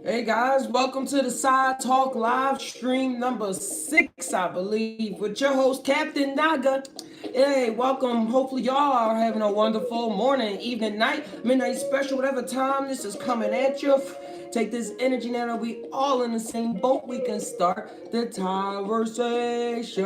Hey guys, welcome to the Side Talk live stream number 6, I believe, with your host, Captain Naga. Hey, welcome. Hopefully, y'all are having a wonderful morning, evening, night, midnight special, whatever time this is coming at you. Take this energy now that we all in the same boat. We can start the conversation.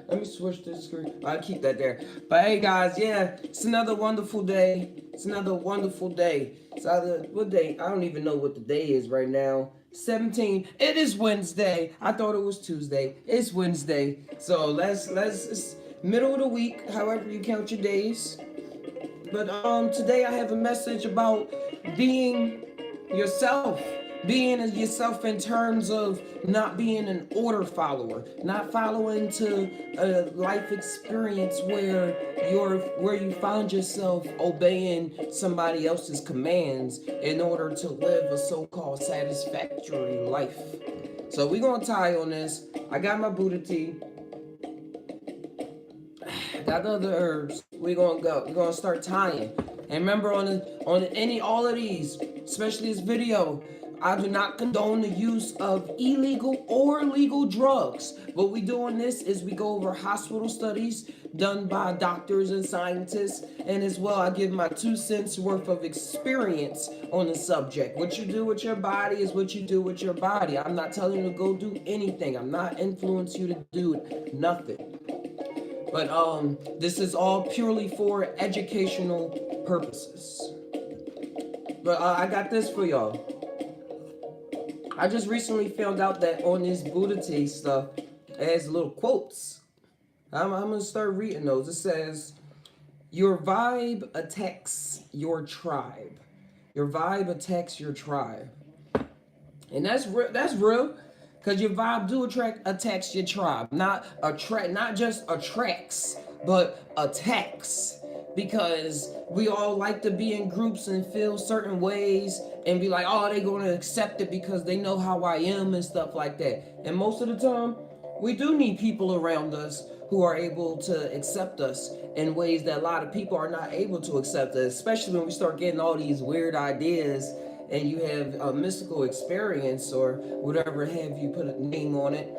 Let me switch this screen. I'll keep that there. But hey, guys, yeah, it's another wonderful day. It's another wonderful day. It's either what day? I don't even know what the day is right now. 17. It is Wednesday. I thought it was Tuesday. It's Wednesday. So let's it's middle of the week, however you count your days. But today I have a message about being yourself. Being yourself in terms of not being an order follower, not following to a life experience where you find yourself obeying somebody else's commands in order to live a so-called satisfactory life. So we're gonna tie on this. I got my Buddha tea. Got the other herbs. We're gonna go. We're gonna start tying. And remember, all of these, especially this video, I do not condone the use of illegal or legal drugs. What we do on this is we go over hospital studies done by doctors and scientists, and as well I give my 2 cents worth of experience on the subject. What you do with your body is what you do with your body. I'm not telling you to go do anything. I'm not influencing you to do nothing. But this is all purely for educational purposes. But I got this for y'all. I just recently found out that on this Buddha tea stuff, it has little quotes. I'm gonna start reading those. It says, "Your vibe attacks your tribe. Your vibe attacks your tribe," and that's real. That's real. Cause your vibe do attacks your tribe, not just attracts, but attacks. Because we all like to be in groups and feel certain ways and be like, oh, they gonna accept it because they know how I am and stuff like that. And most of the time, we do need people around us who are able to accept us in ways that a lot of people are not able to accept us, especially when we start getting all these weird ideas and you have a mystical experience or whatever have you put a name on it.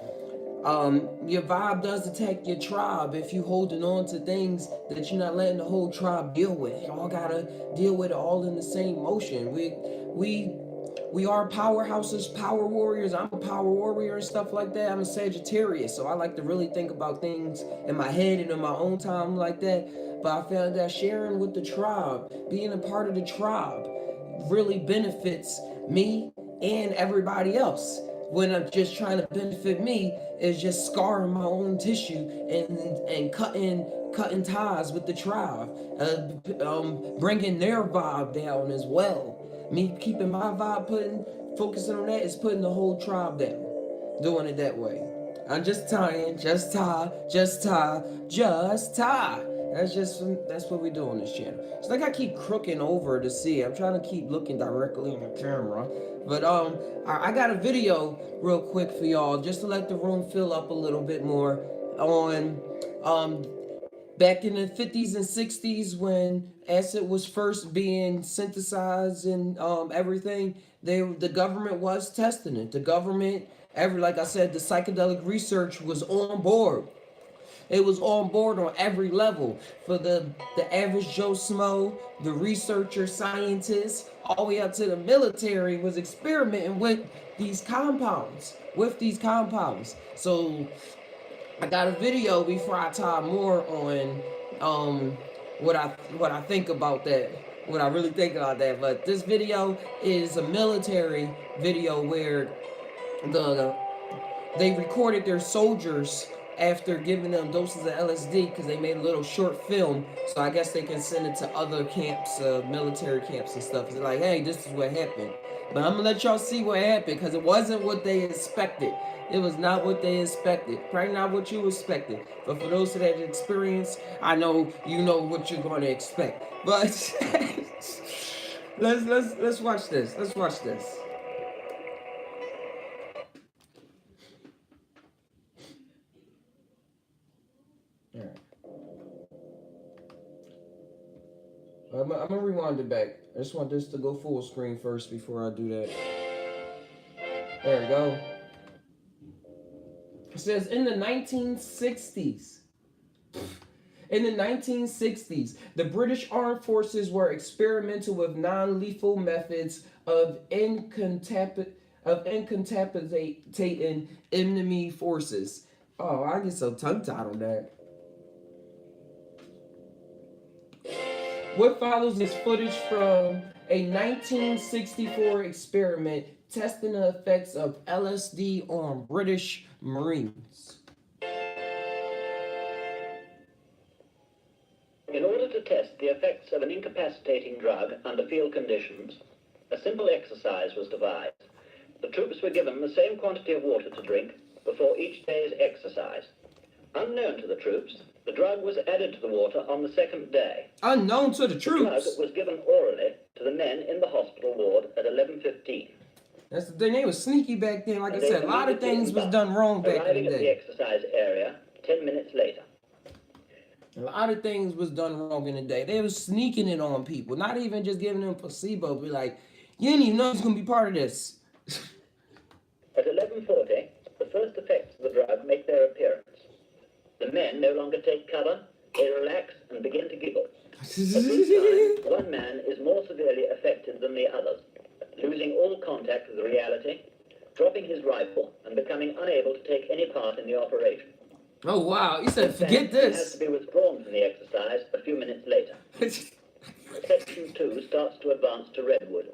Your vibe does attack your tribe if you holding on to things that you're not letting the whole tribe deal with. Y'all gotta deal with it all in the same motion. We are powerhouses, power warriors. I'm a power warrior and stuff like that. I'm a Sagittarius, so I like to really think about things in my head and in my own time like that. But I found that sharing with the tribe, being a part of the tribe, really benefits me and everybody else. When I'm just trying to benefit me, is just scarring my own tissue and cutting ties with the tribe, bringing their vibe down as well. Me keeping my vibe, focusing on that is putting the whole tribe down. Doing it that way. I'm just tying, just tie, just tie, just tie. That's what we do on this channel. It's like I keep crooking over to see. I'm trying to keep looking directly in the camera. But I got a video real quick for y'all just to let the room fill up a little bit more on back in the 50s and 60s when acid was first being synthesized and everything. The government was testing it. The government, like I said, the psychedelic research was on board. It was on board on every level for the average Joe Smo, the researcher, scientists, all the way up to the military was experimenting with these compounds. So I got a video before I tie more on what I think about that, what I really think about that. But this video is a military video where they recorded their soldiers after giving them doses of LSD because they made a little short film. So I guess they can send it to other camps, military camps and stuff. It's like, hey, this is what happened. But I'm gonna let y'all see what happened because it wasn't what they expected. It was not what they expected. Probably not what you expected. But for those that had experience, I know you know what you're gonna expect. But let's watch this. Let's watch this. I'm gonna rewind it back. I just want this to go full screen first before I do that. There we go. It says in the 1960s. In the 1960s, the British Armed Forces were experimental with non-lethal methods of incapacitating enemy forces. Oh, I get so tongue-tied on that. What follows is footage from a 1964 experiment testing the effects of LSD on British Marines. In order to test the effects of an incapacitating drug under field conditions, a simple exercise was devised. The troops were given the same quantity of water to drink before each day's exercise. Unknown to the troops, the drug was added to the water on the second day. Unknown to the The troops? drug was given orally to the men in the hospital ward at 11:15. That's the thing. They was sneaky back then. Like I said, a lot of things was done wrong back in arriving the at the day. exercise area 10 minutes later. A lot of things was done wrong in the day. They was sneaking it on people, not even just giving them placebo. Be like, you didn't even know he's gonna be part of this. At 11:40, the first effects of the drug make their appearance. The men no longer take cover, they relax and begin to giggle. At this time, one man is more severely affected than the others, losing all contact with reality, dropping his rifle, and becoming unable to take any part in the operation. Oh wow! He said, forget He has this. to be withdrawn from the exercise a few minutes later. Section 2 starts to advance to Redwood.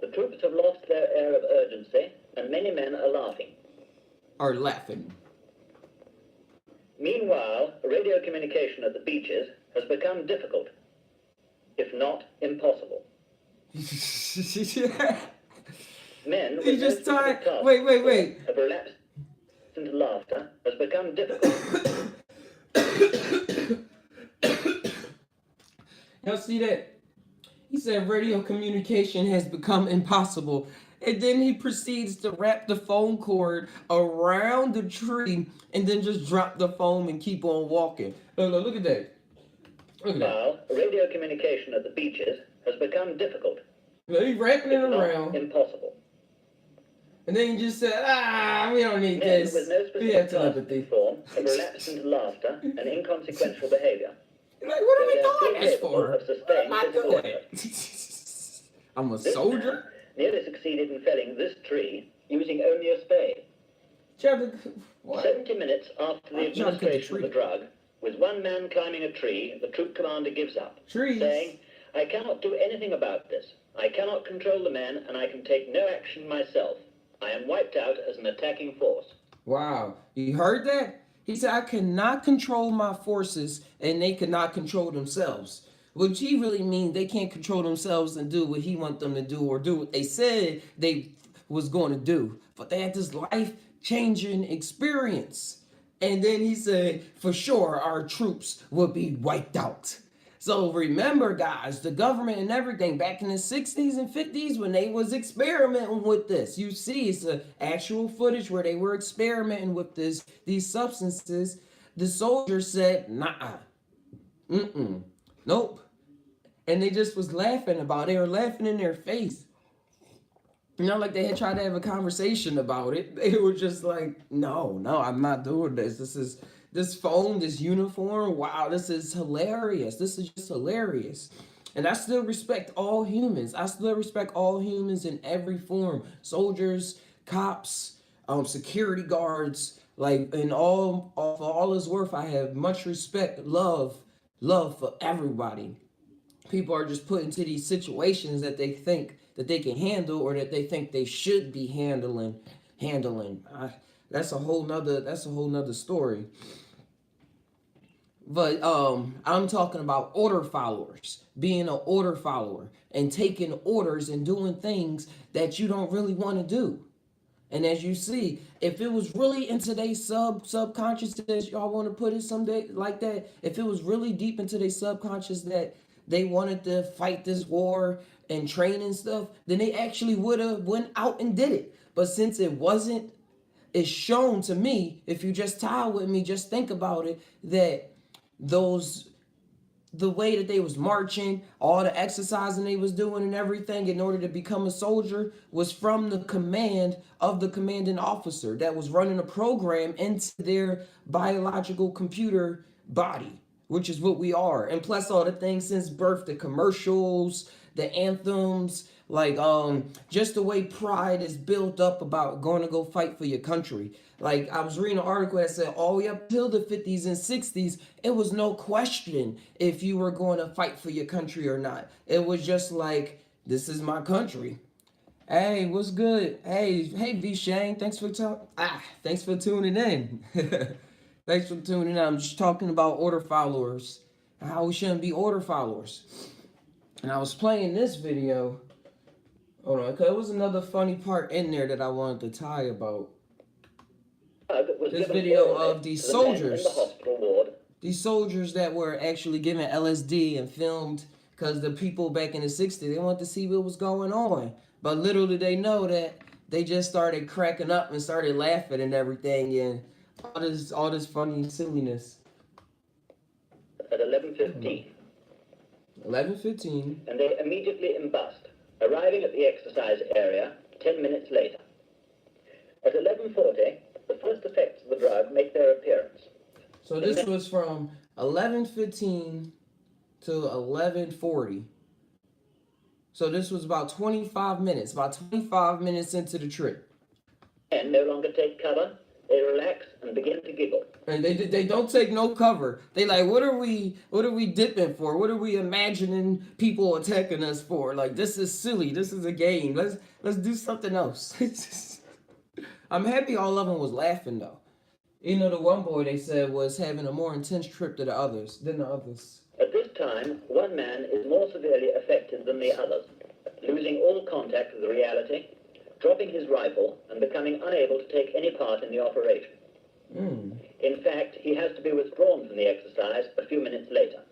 The troops have lost their air of urgency, and many men are laughing. Are laughing. Meanwhile, radio communication at the beaches has become difficult, if not impossible. Men with He just no tired. specific task Wait. have relapsed into laughter has become difficult. Y'all see that? He said radio communication has become impossible. And then he proceeds to wrap the phone cord around the tree and then just drop the phone and keep on walking. Look at that. Look at that. Meanwhile, radio communication at the beaches has become difficult, He's wrapping it if not around. impossible. And then he just said, we don't need Men this. with no We have specific task telepathy. to perform have relapsed into laughter and inconsequential behavior. Like, what are we They are doing still this capable for? of What sustained am I physical doing? effort. I'm a This soldier? man nearly succeeded in felling this tree using only a spade. What? 70 minutes after the I'm trying to cut the administration of the tree. drug, with one man climbing a tree, the troop commander gives up, Trees. saying, "I cannot do anything about this. I cannot control the men, and I can take no action myself. I am wiped out as an attacking force." Wow. You heard that? He said, I cannot control my forces and they cannot control themselves. Which he really means they can't control themselves and do what he wants them to do or do what they said they was going to do. But they had this life-changing experience. And then he said, for sure, our troops will be wiped out. So remember, guys, the government and everything back in the 60s and 50s when they was experimenting with this. You see, it's an actual footage where they were experimenting with these substances. The soldiers said, nah, nope. And they just was laughing about it. They were laughing in their face. You know, like they had tried to have a conversation about it. They were just like, no, I'm not doing this. This phone, this uniform, wow, this is hilarious. This is just hilarious. And I still respect all humans. I still respect all humans in every form. Soldiers, cops, security guards, like in all for all it's worth, I have much respect, love for everybody. People are just put into these situations that they think that they can handle or that they think they should be handling. That's a whole nother story. But I'm talking about order followers, being an order follower and taking orders and doing things that you don't really want to do. And as you see, if it was really in today's subconscious, as y'all want to put it someday like that, if it was really deep into their subconscious that they wanted to fight this war and train and stuff, then they actually would have went out and did it. But since it wasn't, it's shown to me, if you just tile with me, just think about it, that those the way that they was marching, all the exercising they was doing and everything in order to become a soldier was from the command of the commanding officer that was running a program into their biological computer body, which is what we are. And plus all the things since birth, the commercials, the anthems, like just the way pride is built up about going to go fight for your country. Like I was reading an article that said all the way up till the 50s and 60s, it was no question if you were going to fight for your country or not. It was just like, this is my country. Hey, what's good? Hey, V Shane, thanks for tuning in. Thanks for tuning in. I'm just talking about order followers, how we shouldn't be order followers. And I was playing this video. Hold on, because there was another funny part in there that I wanted to tie about. This video of these soldiers. These soldiers that were actually given LSD and filmed because the people back in the 60s, they wanted to see what was going on. But little did they know that they just started cracking up and started laughing and everything and all this funny silliness. At 11:15. 11:15. And they immediately embussed, arriving at the exercise area 10 minutes later. At 11:40, the first effects of the drug make their appearance. So this was from 11:15 to 11:40. So this was about 25 minutes, into the trip. Men no longer take cover, they relax and begin to giggle. And they don't take no cover. They like, what are we dipping for? What are we imagining people attacking us for? Like, this is silly. This is a game. Let's do something else. I'm happy all of them was laughing though. You know, the one boy they said was having a more intense trip than the others. At this time, one man is more severely affected than the others, losing all contact with reality, dropping his rifle, and becoming unable to take any part in the operation. In fact, he has to be withdrawn from the exercise a few minutes later.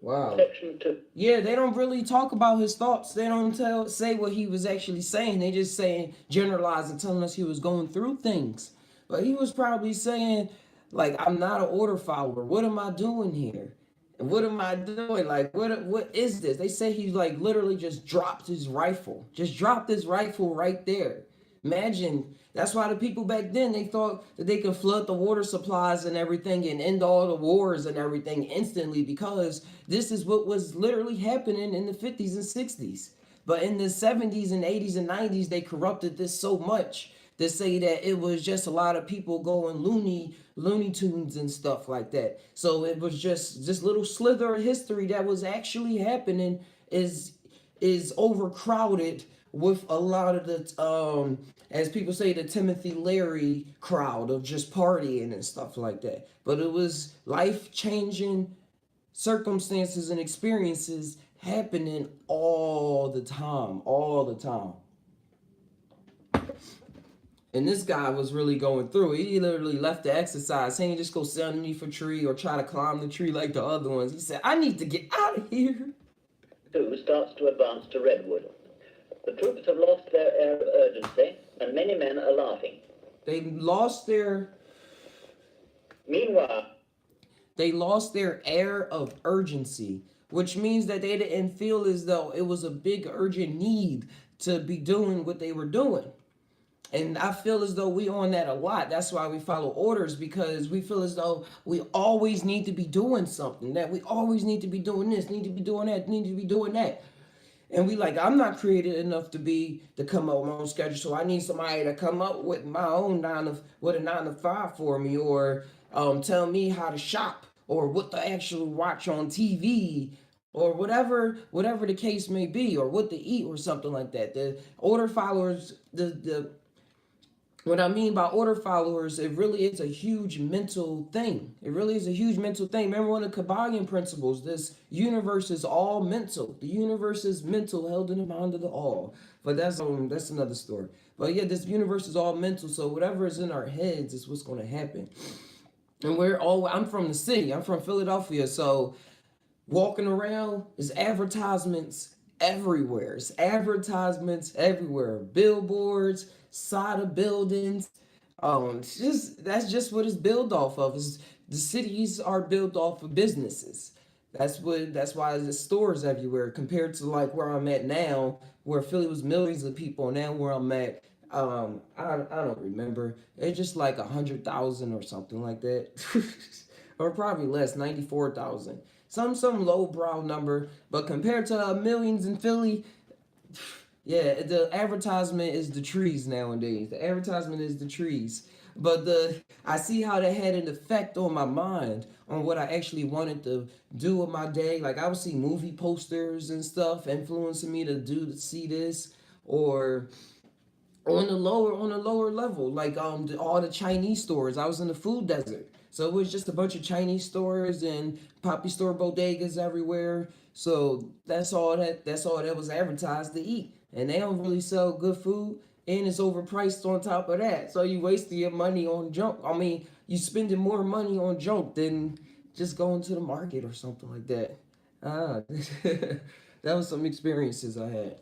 Wow. Section 2. Yeah, they don't really talk about his thoughts. They don't say what he was actually saying. They just saying, generalizing, telling us he was going through things. But he was probably saying, like, I'm not an order follower. What am I doing here? What am I doing? Like, what is this? They say he, like, literally just dropped his rifle. Just dropped his rifle right there. Imagine, that's why the people back then, they thought that they could flood the water supplies and everything and end all the wars and everything instantly, because this is what was literally happening in the 50s and 60s. But in the 70s and 80s and 90s, they corrupted this so much to say that it was just a lot of people going Looney Tunes and stuff like that. So it was just this little slither of history that was actually happening is overcrowded with a lot of the as people say, the Timothy Leary crowd of just partying and stuff like that. But it was life-changing circumstances and experiences happening all the time. And this guy was really going through it. He literally left the exercise. He didn't just go sit underneath a tree or try to climb the tree like the other ones. He said, I need to get out of here. 2 starts to advance to Redwood. The troops have lost their air of urgency, and many men are laughing. They lost their air of urgency, which means that they didn't feel as though it was a big urgent need to be doing what they were doing. And I feel as though we on that a lot. That's why we follow orders, because we feel as though we always need to be doing something, that we always need to be doing this, need to be doing that, need to be doing that. And we like, I'm not creative enough to come up with my own schedule, so I need somebody to come up with my own 9 to 5 for me, or tell me how to shop, or what to actually watch on TV, or whatever the case may be, or what to eat, or something like that. The order followers, what I mean by order followers, it really is a huge mental thing. Remember one of the Kabbalion principles, this universe is all mental. The universe is mental, held in the mind of the all. But that's another story. But yeah, this universe is all mental, so whatever is in our heads is what's going to happen. And I'm from the city. I'm from Philadelphia, so walking around, there's advertisements everywhere. Billboards, side of buildings. That's just what it's built off of. The cities are built off of businesses. That's why there's stores everywhere compared to like where I'm at now, where Philly was millions of people, and now where I'm at, I don't remember. It's just like 100,000 or something like that, or probably less, 94,000. Some lowbrow number, but compared to millions in Philly, yeah, the advertisement is the trees nowadays. The advertisement is the trees. But the I see how that had an effect on my mind, on what I actually wanted to do with my day. Like I would see movie posters and stuff influencing me to see this, or on the lower level, like all the Chinese stores. I was in the food desert, so it was just a bunch of Chinese stores and poppy store bodegas everywhere. So that's all that was advertised to eat, and they don't really sell good food, and it's overpriced on top of that. So you wasting your money on junk. I mean, you spending more money on junk than just going to the market or something like that. Ah, that was some experiences I had.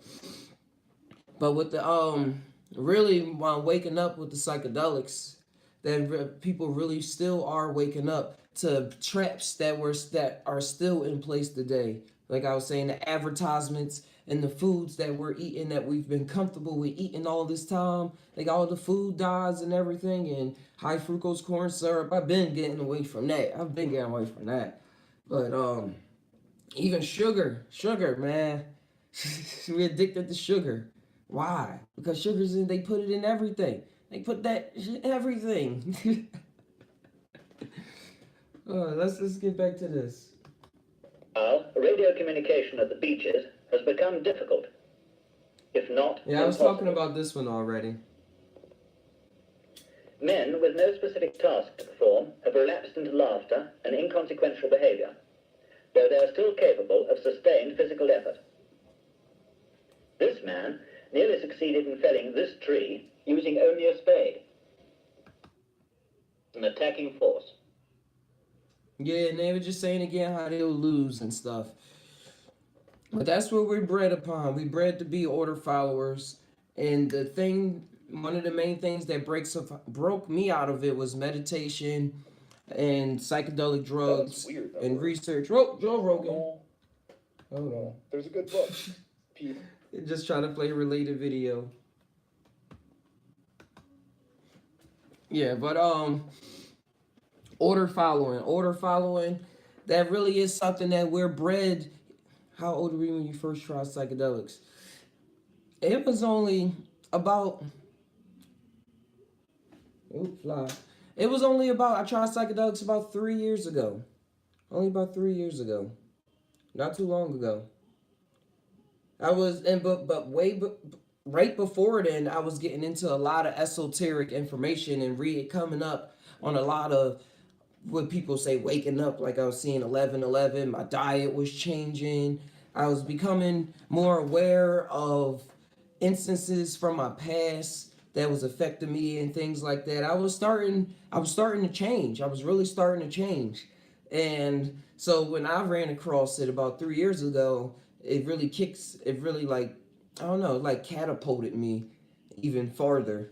But with the really while waking up with the psychedelics, that people really still are waking up to traps that are still in place today. Like I was saying, the advertisements and the foods that we're eating that we've been comfortable with eating all this time, like all the food dyes and everything, and high fructose corn syrup. I've been getting away from that. I've been getting away from that. But even sugar, man. We addicted to sugar. Why? Because sugar's in. They put it in everything. They put that in everything. Let's get back to this. Now, radio communication at the beaches has become difficult, if not Yeah, I was impossible. talking about this one already. Men with no specific task to perform have relapsed into laughter and inconsequential behavior, though they are still capable of sustained physical effort. This man nearly succeeded in felling this tree using only a spade. An attacking force. Yeah, and they were just saying again how they'll lose and stuff. But that's what we're bred upon. We bred to be order followers. And one of the main things that broke me out of it was meditation and psychedelic drugs and research. Oh, Joe Rogan. Hold on. There's a good book. Pete. Just trying to play a related video. Yeah, but order following, that really is something that we're bred. How old were you when you first tried psychedelics? It was only about it was only about I tried psychedelics about 3 years ago. Only about 3 years ago. Not too long ago. I was right before then I was getting into a lot of esoteric information and coming up on a lot of what people say waking up, like I was seeing 11:11. My diet was changing. I was becoming more aware of instances from my past that was affecting me and things like that. I was starting to change. I was really starting to change. And so when I ran across it about 3 years ago, it really like, I don't know, like catapulted me even farther.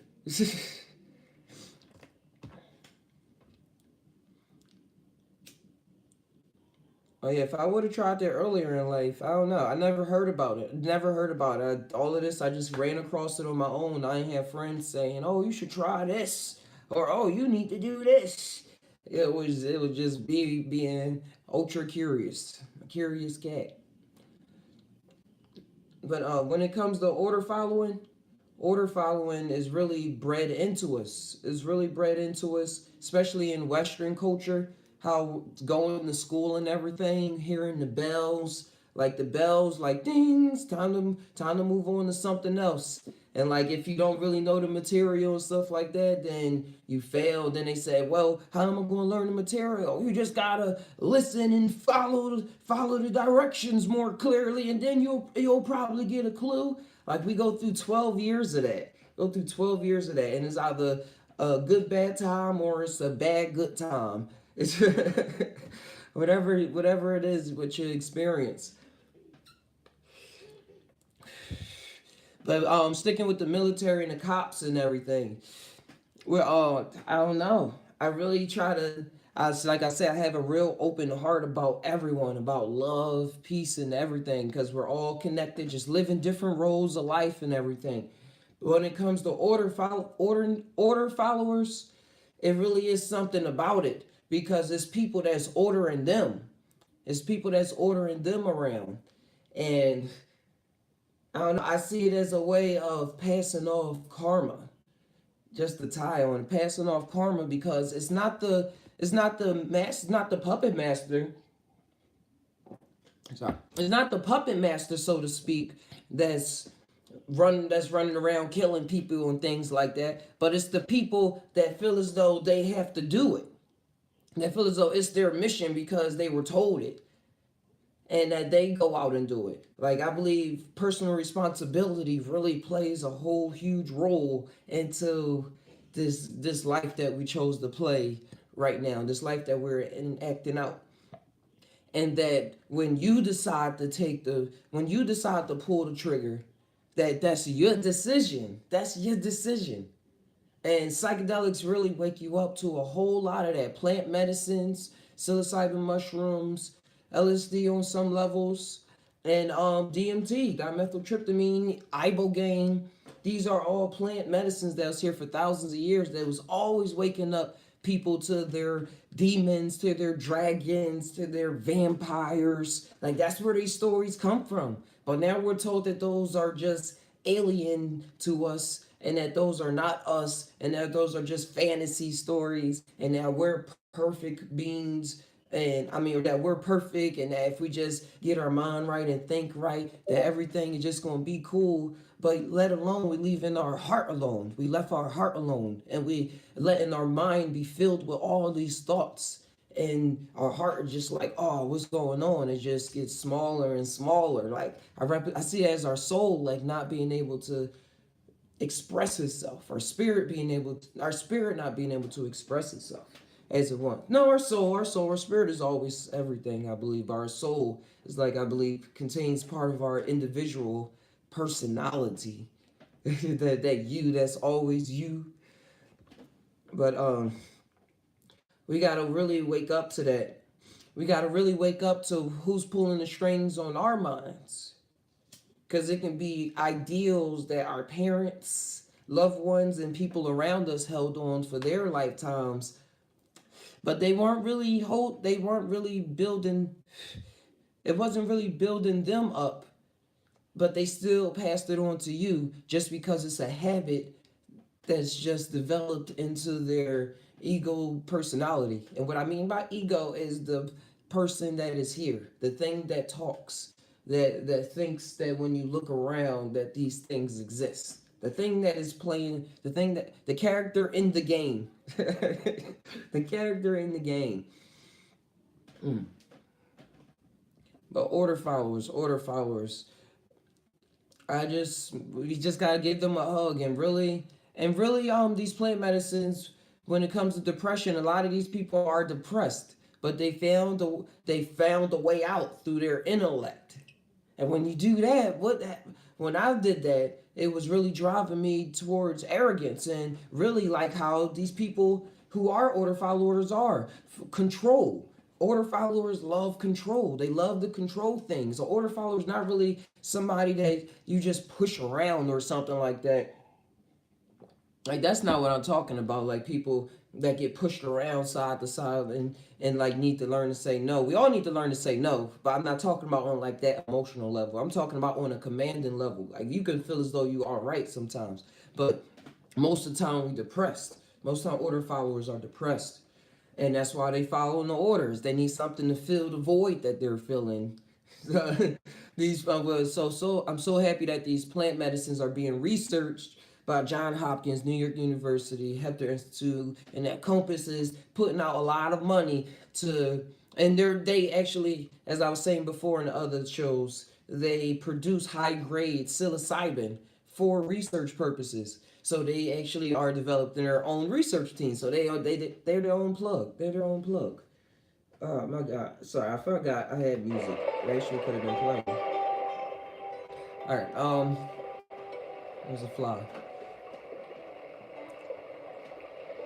Oh yeah, if I would have tried that earlier in life, I don't know. I never heard about it. Never heard about it. All of this, I just ran across it on my own. I ain't have friends saying, "Oh, you should try this," or "Oh, you need to do this." It was just being ultra curious, a curious cat. But when it comes to order following is really bred into us. It's really bred into us, especially in Western culture. How going to school and everything, hearing the bells, like dings, time to move on to something else. And like if you don't really know the material and stuff like that, then you fail. Then they say, well, how am I going to learn the material? You just gotta listen and follow the directions more clearly, and then you'll probably get a clue. Like we go through 12 years of that. Go through 12 years of that, and it's either a good bad time or it's a bad good time. It's whatever it is with your experience. But sticking with the military and the cops and everything. Well, I don't know. like I said, I have a real open heart about everyone, about love, peace, and everything, because we're all connected, just living different roles of life and everything. When it comes to order followers, it really is something about it because it's people that's ordering them. It's people that's ordering them around, and I don't know. I see it as a way of passing off karma. Just to tie on passing off karma because it's not the puppet master. Sorry, it's not the puppet master, so to speak, that's running around killing people and things like that. But it's the people that feel as though they have to do it. They feel as though it's their mission because they were told it, and that they go out and do it. Like I believe personal responsibility really plays a whole huge role into this life that we chose to play right now, this life that we're acting out. And that when you decide to pull the trigger, that's your decision. That's your decision. And psychedelics really wake you up to a whole lot of that. Plant medicines, psilocybin mushrooms, LSD on some levels, and DMT, dimethyltryptamine, ibogaine. These are all plant medicines that was here for thousands of years that was always waking up people to their demons, to their dragons, to their vampires. Like that's where these stories come from. But now we're told that those are just alien to us and that those are not us and that those are just fantasy stories and that we're perfect beings and I mean that we're perfect and that if we just get our mind right and think right that everything is just going to be cool. But let alone we leaving our heart alone. We left our heart alone and we letting our mind be filled with all these thoughts and our heart is just like, oh, what's going on? It just gets smaller and smaller. Like I see it as our soul like not being able to express itself, our spirit not being able to express itself as it wants. No, our spirit is always everything, I believe. Our soul is like, I believe, contains part of our individual personality. That's always you. But we gotta really wake up to that. We gotta really wake up to who's pulling the strings on our minds. Because it can be ideals that our parents, loved ones, and people around us held on for their lifetimes, but they weren't really building. It wasn't really building them up, but they still passed it on to you just because it's a habit that's just developed into their ego personality. And what I mean by ego is the person that is here, the thing that talks, that thinks that when you look around that these things exist. The thing that is playing, the character in the game. The character in the game. But order followers. We just gotta give them a hug and really, these plant medicines, when it comes to depression, a lot of these people are depressed, but they found a way out through their intellect. And when you do that, when I did that, it was really driving me towards arrogance and really like how these people who are order followers are control. Order followers love control. They love to control things. An order follower is not really somebody that you just push around or something like that. Like that's not what I'm talking about. Like people that get pushed around side to side and like need to learn to say no. We all need to learn to say no, but I'm not talking about on like that emotional level. I'm talking about on a commanding level. Like you can feel as though you are right sometimes, but most of the time we depressed. Most of the time order followers are depressed. And that's why they follow in the orders. They need something to fill the void that they're feeling. I'm so happy that these plant medicines are being researched by Johns Hopkins, New York University, Hepter Institute, and that Compass is putting out a lot of money and they actually, as I was saying before in the other shows, they produce high grade psilocybin for research purposes. So they actually are developing their own research team. So they're their own plug. They're their own plug. Oh my God! Sorry, I forgot I had music. It actually could have been playing. All right. There's a fly.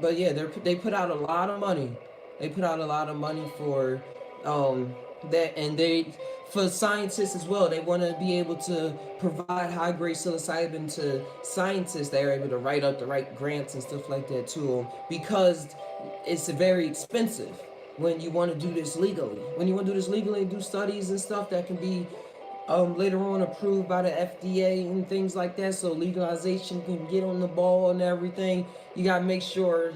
But yeah, they put out a lot of money They put out a lot of money for that, and they for scientists as well. They want to be able to provide high grade psilocybin to scientists that are able to write up the right grants and stuff like that to them, because it's very expensive when you want to do this legally. When you want to do this legally and do studies and stuff that can be later on approved by the FDA and things like that, so legalization can get on the ball and everything. You gotta make sure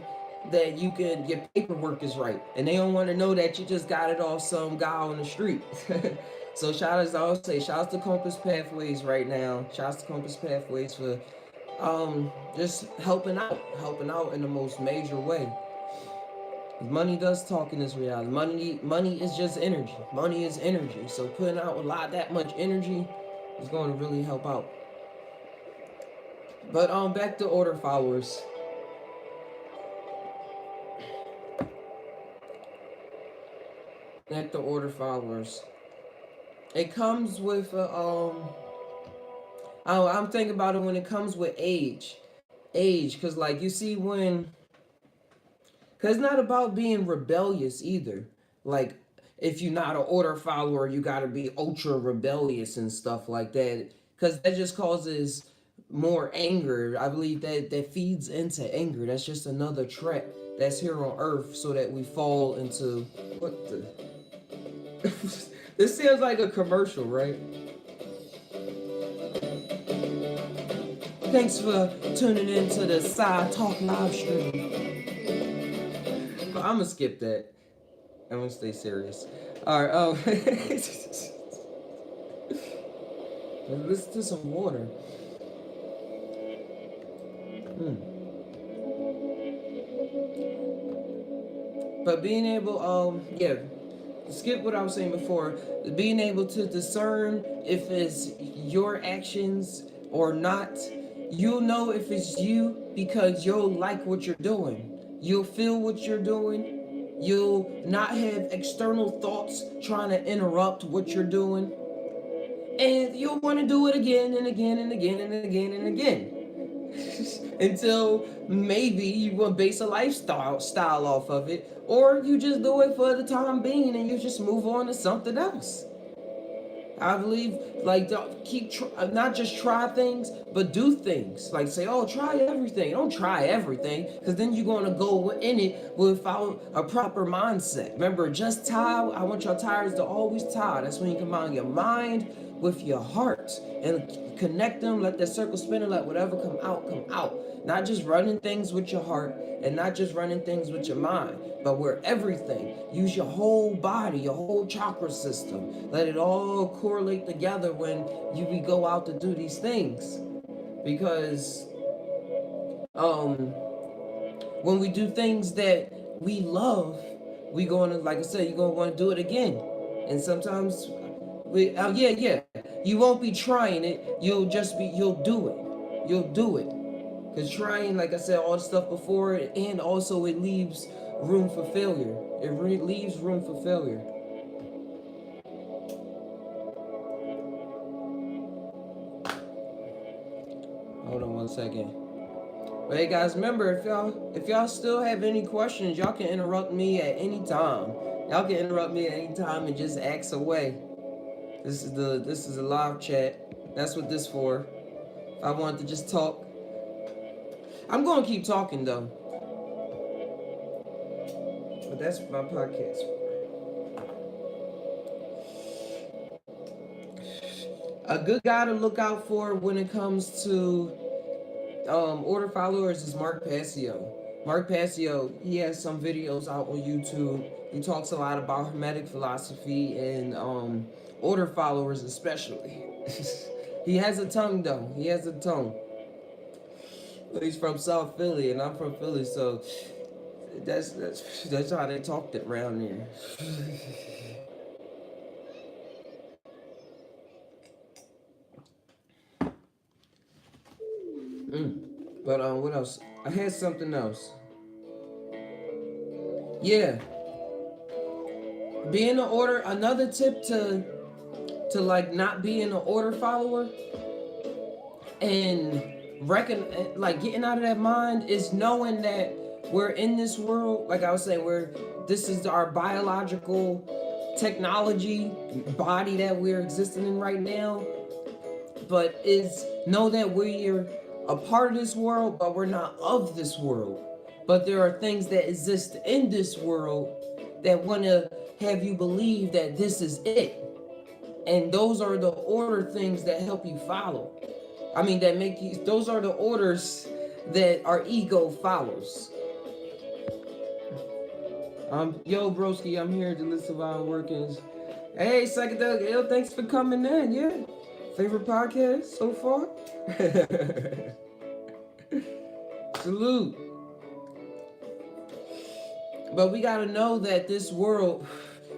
that your paperwork is right, and they don't want to know that you just got it off some guy on the street. So shout outs to Compass Pathways right now. Shout outs to Compass Pathways for just helping out in the most major way. Money does talk in this reality. Money is just energy. Money is energy. So putting out that much energy is going to really help out. But back to order followers. Back to order followers. It comes with I'm thinking about it when it comes with age, because like you see when. Because it's not about being rebellious either. Like, if you're not an order follower, you got to be ultra rebellious and stuff like that. Because that just causes more anger. I believe that feeds into anger. That's just another trap that's here on Earth so that we fall into... What the... This sounds like a commercial, right? Thanks for tuning in to the Side Talk live stream. I'm gonna skip that. I'm gonna stay serious. Alright, listen to some water. But being able, skip what I was saying before. Being able to discern if it's your actions or not. You'll know if it's you because you'll like what you're doing. You'll feel what you're doing. You'll not have external thoughts trying to interrupt what you're doing. And you'll want to do it again and again and again and again and again. Until maybe you will base a lifestyle off of it. Or you just do it for the time being and you just move on to something else. I believe, like, not just try things, but do things. Like, say, oh, try everything. Don't try everything, because then you're going to go in it without a proper mindset. Remember, just tie. I want your Tai'ers to always tie. That's when you combine your mind with your heart and connect them, let that circle spin and let whatever come out, come out. Not just running things with your heart and not just running things with your mind, but where everything. Use your whole body, your whole chakra system. Let it all correlate together when we go out to do these things. Because when we do things that we love, we gonna, like I said, you're gonna want to do it again. And sometimes you won't be trying it, you'll do it. You'll do it. Because trying, like I said, all the stuff before it, and also it leaves room for failure. It leaves room for failure. Hold on one second. But hey guys, remember, if y'all still have any questions, y'all can interrupt me at any time. Y'all can interrupt me at any time and just ask away. This is a live chat. That's what this for. If I wanted to just talk. I'm gonna keep talking though. But that's what my podcast for. A good guy to look out for when it comes to order followers is Mark Passio. Mark Passio, he has some videos out on YouTube. He talks a lot about Hermetic philosophy and order followers especially. He has a tongue though. He has a tongue. He's from South Philly and I'm from Philly, so that's how they talked it around here. But what else? I had something else. Yeah. Being an order, another tip to like not being an order follower and getting out of that mind is knowing that we're in this world, like I was saying, we're this is our biological technology body that we're existing in right now, but is know that we're a part of this world, but we're not of this world. But there are things that exist in this world that want to have you believe that this is it. And those are the order things that help you follow. I mean, that make you, those are the orders that our ego follows. Yo, broski, I'm here to listen while I'm working. Hey, Psychedelic, yo, thanks for coming in, yeah. Favorite podcast so far? Salute. But we gotta know that this world,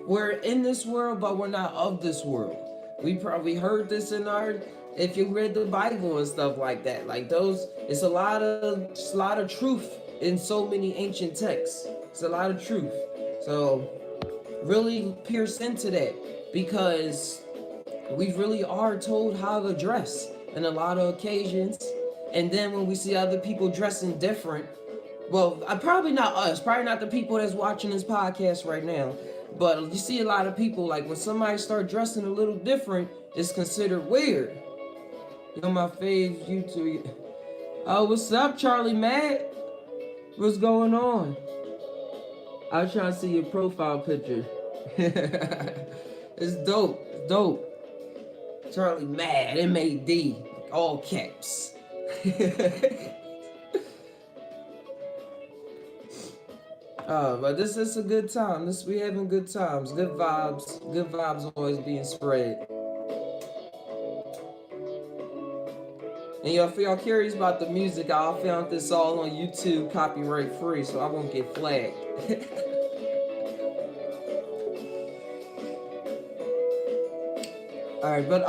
we're in this world, but we're not of this world. We probably heard this in our, if you read the Bible and stuff like that. Like those, it's a lot of truth in so many ancient texts. It's a lot of truth. So really pierce into that, because we really are told how to dress in a lot of occasions. And then when we see other people dressing different, well, probably not us, probably not the people that's watching this podcast right now, but you see a lot of people, like when somebody start dressing a little different, it's considered weird. You know, my fave YouTube. Oh, what's up, Charlie Matt? What's going on? I was trying to see your profile picture. It's dope. It's dope. Charlie Mad, M-A-D, all caps. But this is a good time. We having good times, good vibes always being spread. And if y'all curious about the music, I found this all on YouTube, copyright free, so I won't get flagged. All right, but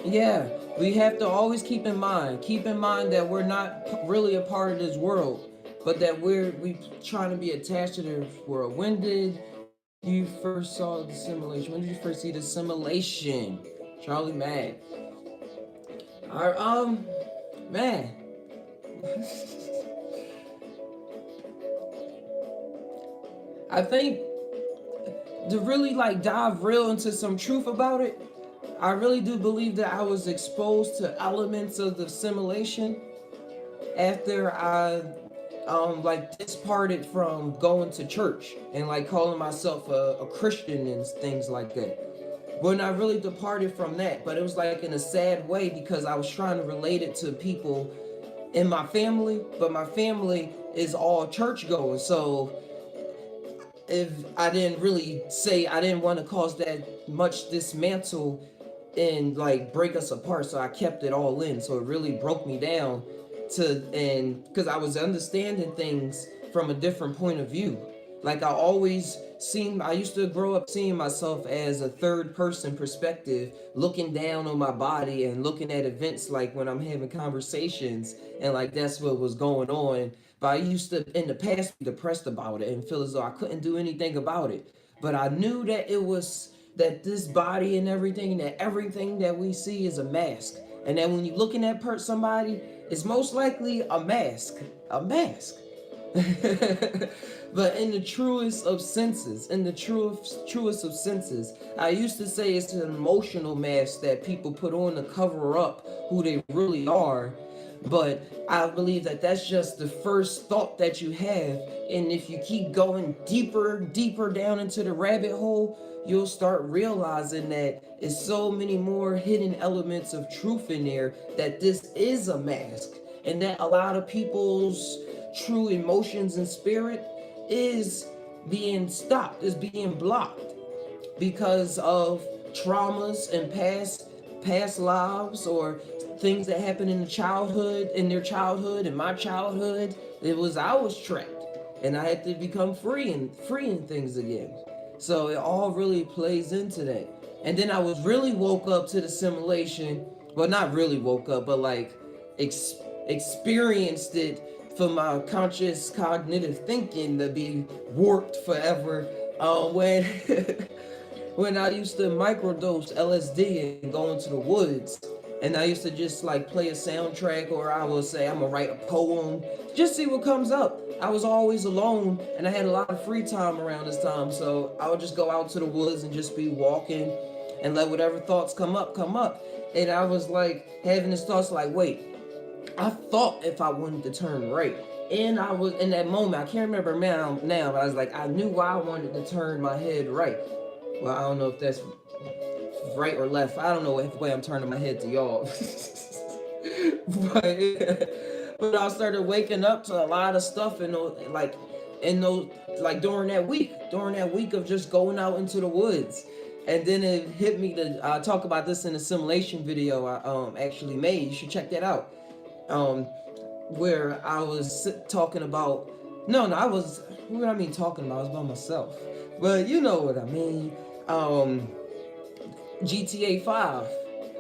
yeah, we have to always keep in mind that we're not really a part of this world, but that we trying to be attached to this world. When did you first saw the simulation? When did you first see the simulation? Charlie Mad. All right, man. I think to really like dive real into some truth about it, I really do believe that I was exposed to elements of the simulation after I like disparted from going to church and like calling myself a Christian and things like that. When I really departed from that, but it was like in a sad way, because I was trying to relate it to people in my family, but my family is all church going. So if I didn't really say, I didn't want to cause that much dismantle and like break us apart, so I kept it all in. So it really broke me down and because I was understanding things from a different point of view. Like I used to grow up seeing myself as a third person perspective, looking down on my body and looking at events like when I'm having conversations, and like that's what was going on. But I used to in the past be depressed about it and feel as though I couldn't do anything about it. But I knew that it was that this body and everything that we see is a mask. And that when you're looking at somebody, it's most likely a mask. But in the truest of senses, I used to say it's an emotional mask that people put on to cover up who they really are. But I believe that that's just the first thought that you have. And if you keep going deeper down into the rabbit hole, you'll start realizing that it's so many more hidden elements of truth in there, that this is a mask, and that a lot of people's true emotions and spirit is being stopped, is being blocked because of traumas and past lives, or things that happened in their childhood, in my childhood. I was trapped, and I had to become freeing things again. So it all really plays into that. And then I was really woke up to the simulation. Well, not really woke up, but like experienced it for my conscious cognitive thinking to be warped forever. When when I used to microdose LSD and go into the woods And I used to just like play a soundtrack, or I would say I'm gonna write a poem, just see what comes up. I was always alone and I had a lot of free time around this time, so I would just go out to the woods and just be walking and let whatever thoughts come up, come up. And I was like having this thoughts like, wait, I thought if I wanted to turn right. And I was in that moment, I can't remember now, but I was like, I knew why I wanted to turn my head right. Well, I don't know if that's right or left. I don't know what way I'm turning my head to y'all. but I started waking up to a lot of stuff in those, like during that week of just going out into the woods. And then it hit me to talk about this in a simulation video I actually made. You should check that out. Where I was talking about, I was, what I mean talking about, I was by myself. But you know what I mean. GTA 5.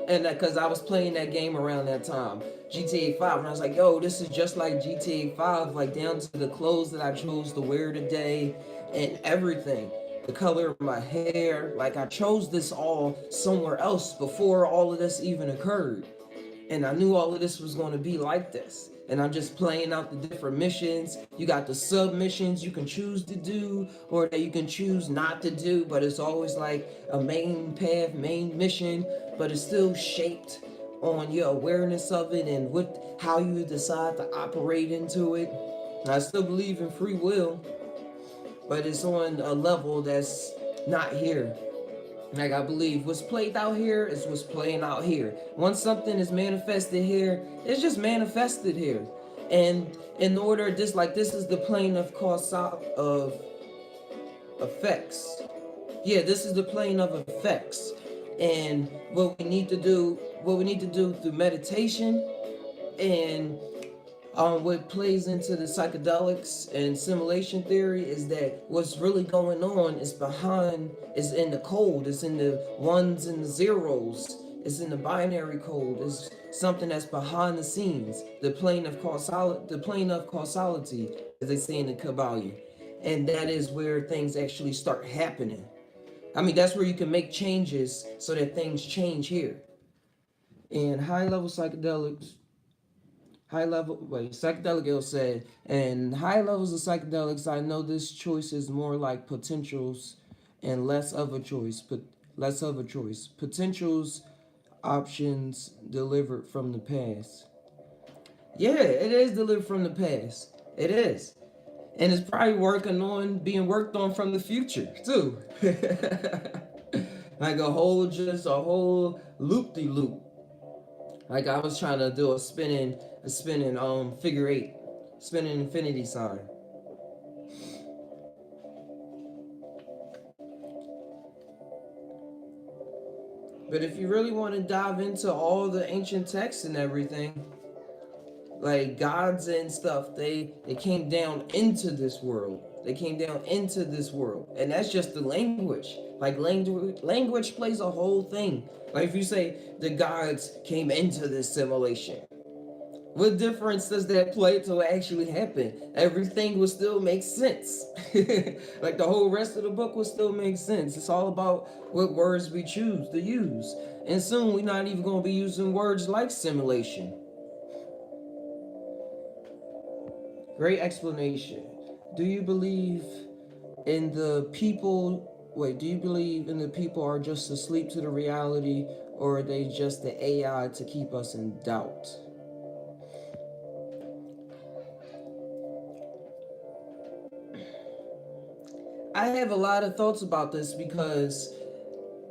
And because I was playing that game around that time, GTA 5, and I was like, yo, this is just like GTA 5, like down to the clothes that I chose to wear today and everything. The color of my hair, like I chose this all somewhere else before all of this even occurred. And I knew all of this was going to be like this. And I'm just playing out the different missions. You got the sub missions you can choose to do, or that you can choose not to do, but it's always like a main path, main mission, but it's still shaped on your awareness of it and how you decide to operate into it. And I still believe in free will, but it's on a level that's not here. Like I believe what's played out here is what's playing out here. Once something is manifested here, it's just manifested here. And in order, this is the plane of of effects. Yeah, this is the plane of effects. And what we need to do through meditation and what plays into the psychedelics and simulation theory is that what's really going on is in the code, it's in the ones and the zeros, it's in the binary code, it's something that's behind the scenes, the plane of causality, as they say in the Kabbalah. And that is where things actually start happening. I mean, that's where you can make changes so that things change here. And psychedelic ill said, and high levels of psychedelics, I know this choice is more like potentials and less of a choice. Potentials, options delivered from the past. Yeah, it is delivered from the past. It is. And it's probably being worked on from the future, too. Like a whole loop-de-loop. Like I was trying to do a spinning figure eight, spinning infinity sign. But if you really want to dive into all the ancient texts and everything, like gods and stuff, they came down into this world. And that's just the language. Like language plays a whole thing. Like if you say the gods came into this simulation, what difference does that play to what actually happened? Everything will still make sense. Like the whole rest of the book will still make sense. It's all about what words we choose to use. And soon we're not even going to be using words like simulation. Great explanation. Do you believe in the people are just asleep to the reality, or are they just the AI to keep us in doubt? I have a lot of thoughts about this because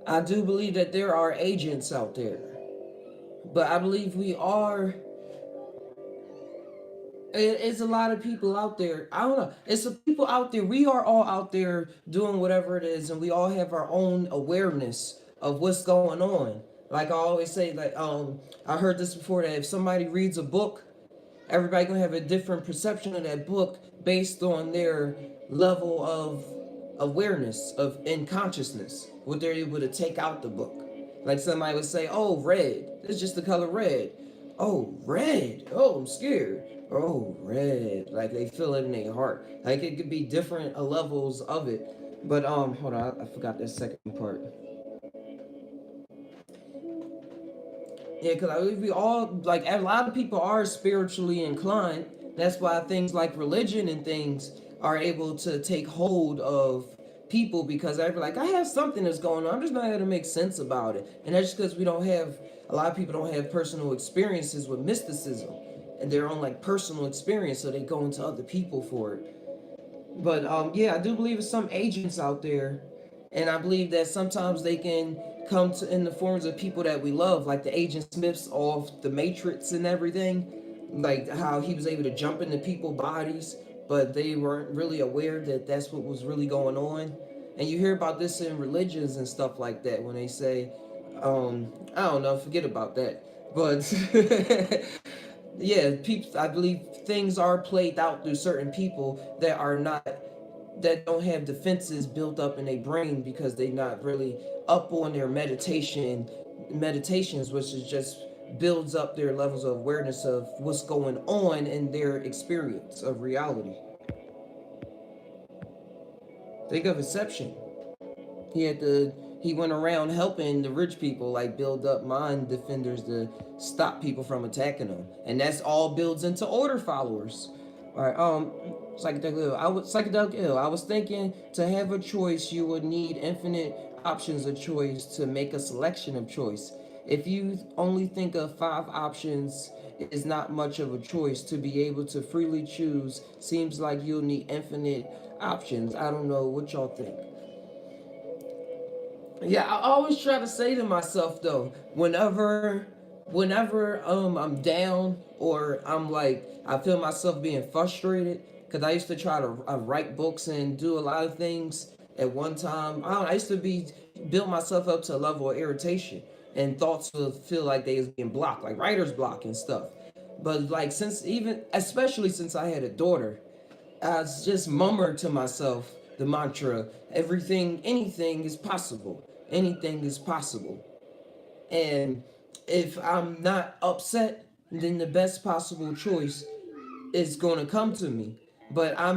I do believe that there are agents out there. But I believe it's a lot of people out there. I don't know. It's the people out there. We are all out there doing whatever it is, and we all have our own awareness of what's going on. Like I always say, I heard this before, that if somebody reads a book, everybody gonna have a different perception of that book based on their level of awareness in consciousness, what they're able to take out the book. Like somebody would say, oh, red, it's just the color red. Oh, red, oh, I'm scared. Oh, red, like they feel it in their heart. Like it could be different levels of it. But hold on, I forgot that second part. Yeah, because I believe we all, like, a lot of people are spiritually inclined. That's why things like religion and things are able to take hold of people, because they're like, I have something that's going on. I'm just not able to make sense about it. And that's just because we don't have, a lot of people don't have personal experiences with mysticism and their own, like, personal experience. So they go into other people for it. But yeah, I do believe there's some agents out there, and I believe that sometimes they can come to in the forms of people that we love, like the Agent Smiths off the Matrix and everything, like how he was able to jump into people's bodies, but they weren't really aware that that's what was really going on. And you hear about this in religions and stuff like that when they say, I don't know, forget about that. But yeah, people, I believe things are played out through certain people that are not, that don't have defenses built up in their brain because they not really up on their meditations, which is just builds up their levels of awareness of what's going on in their experience of reality. Think of Inception. He went around helping the rich people, like, build up mind defenders to stop people from attacking them, and that's all builds into order followers. All right, psychedelic ill. I was thinking, to have a choice, you would need infinite options of choice to make a selection of choice. If you only think of 5 options, it is not much of a choice. To be able to freely choose seems like you'll need infinite options. I don't know what y'all think. Yeah, I always try to say to myself though, whenever I'm down, or I'm like, I feel myself being frustrated, because I used to try to write books and do a lot of things at one time. I used to be build myself up to a level of irritation, and thoughts would feel like they was being blocked, like writer's block and stuff. But like, since, even especially since I had a daughter, I just murmured to myself the mantra, everything, anything is possible. Anything is possible. And if I'm not upset, then the best possible choice is going to come to me. But I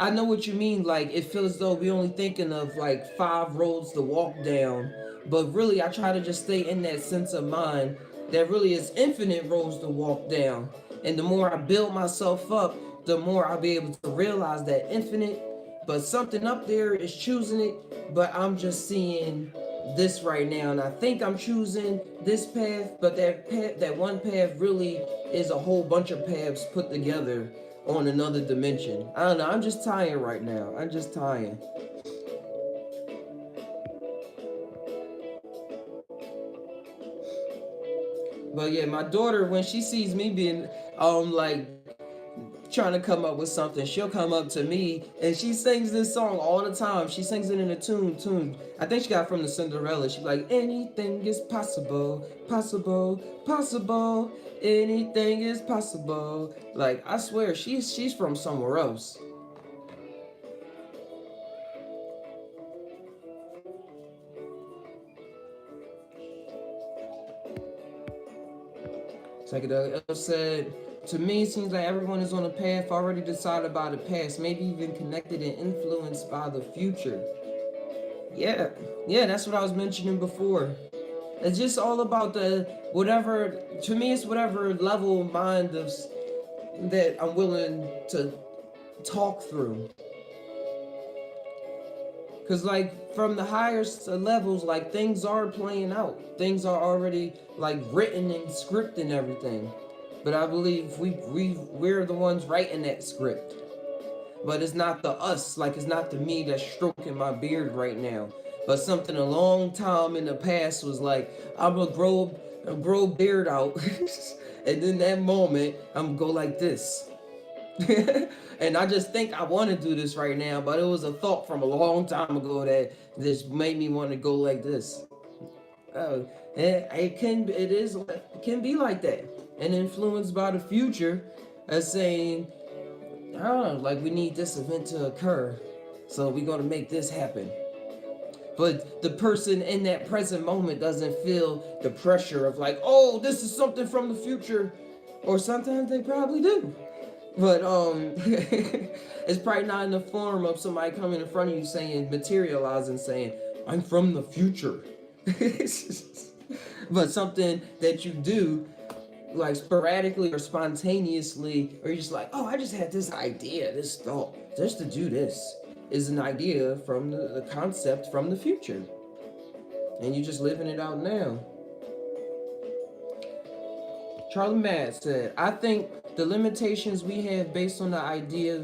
know what you mean. Like, it feels as though we only thinking of like 5 roads to walk down. But really, I try to just stay in that sense of mind that really is infinite roads to walk down. And the more I build myself up, the more I'll be able to realize that infinite, but something up there is choosing it. But I'm just seeing this right now, and I think I'm choosing this path, but that one path really is a whole bunch of paths put together on another dimension. I don't know, I'm just tired right now. I'm just tired. But yeah, my daughter, when she sees me being like trying to come up with something, she'll come up to me and she sings this song all the time. She sings it in a tune. I think she got it from the Cinderella. She's like, anything is possible, possible, possible. Anything is possible. Like, I swear, she's from somewhere else. Psychedelic said, to me, it seems like everyone is on a path already decided by the past, maybe even connected and influenced by the future. Yeah, yeah, that's what I was mentioning before. It's just all about the whatever. To me, it's whatever level of mind of that I'm willing to talk through. Cause like from the higher levels, like things are playing out. Things are already like written and script and everything. But I believe we're the ones writing that script. But it's not the us, like it's not the me that's stroking my beard right now. But something a long time in the past was like, I'm gonna grow beard out, and in that moment I'm gonna go like this. And I just think I want to do this right now, but it was a thought from a long time ago that just made me want to go like this. It can be like that, and influenced by the future, as saying, I don't know, like we need this event to occur, so we're gonna make this happen. But the person in that present moment doesn't feel the pressure of like, oh, this is something from the future, or sometimes they probably do. But it's probably not in the form of somebody coming in front of you saying, materializing, saying, I'm from the future. but something that you do like sporadically or spontaneously, or you're just like, oh, I just had this idea, this thought, just to do this, is an idea from the concept from the future. And you're just living it out now. Charlie Matt said, I think the limitations we have based on the idea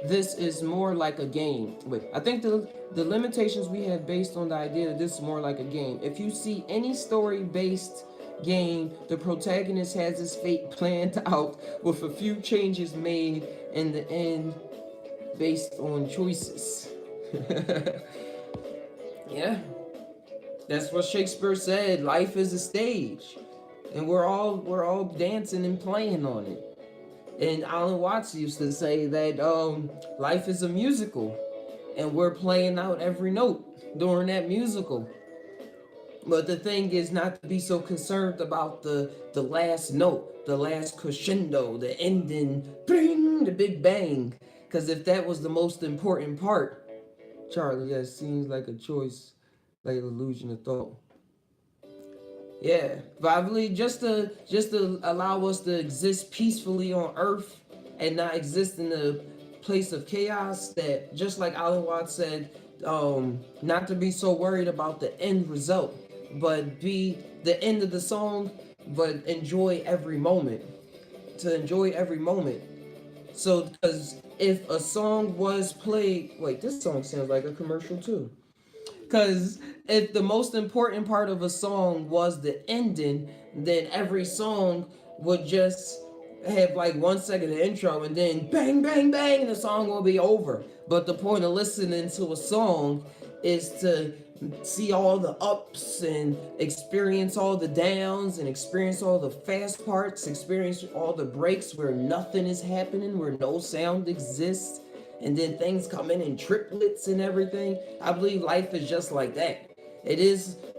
this is more like a game. I think the limitations we have based on the idea that this is more like a game. If you see any story-based game, the protagonist has his fate planned out with a few changes made in the end based on choices. Yeah. That's what Shakespeare said. Life is a stage. And we're all dancing and playing on it. And Alan Watts used to say that life is a musical, and we're playing out every note during that musical. But the thing is not to be so concerned about the last note, the last crescendo, the ending, bing, the big bang. Because if that was the most important part, Charlie, that seems like a choice, like an illusion of thought. Yeah, but I believe just to allow us to exist peacefully on Earth and not exist in a place of chaos. That just like Alan Watts said, not to be so worried about the end result, but be the end of the song, but enjoy every moment. To enjoy every moment. So, because if a song was played, wait, this song sounds like a commercial too. Because if the most important part of a song was the ending, then every song would just have like 1 second of intro and then bang, bang, bang, and the song will be over. But the point of listening to a song is to see all the ups and experience all the downs and experience all the fast parts, experience all the breaks where nothing is happening, where no sound exists. And then things come in triplets and everything. I believe life is just like that.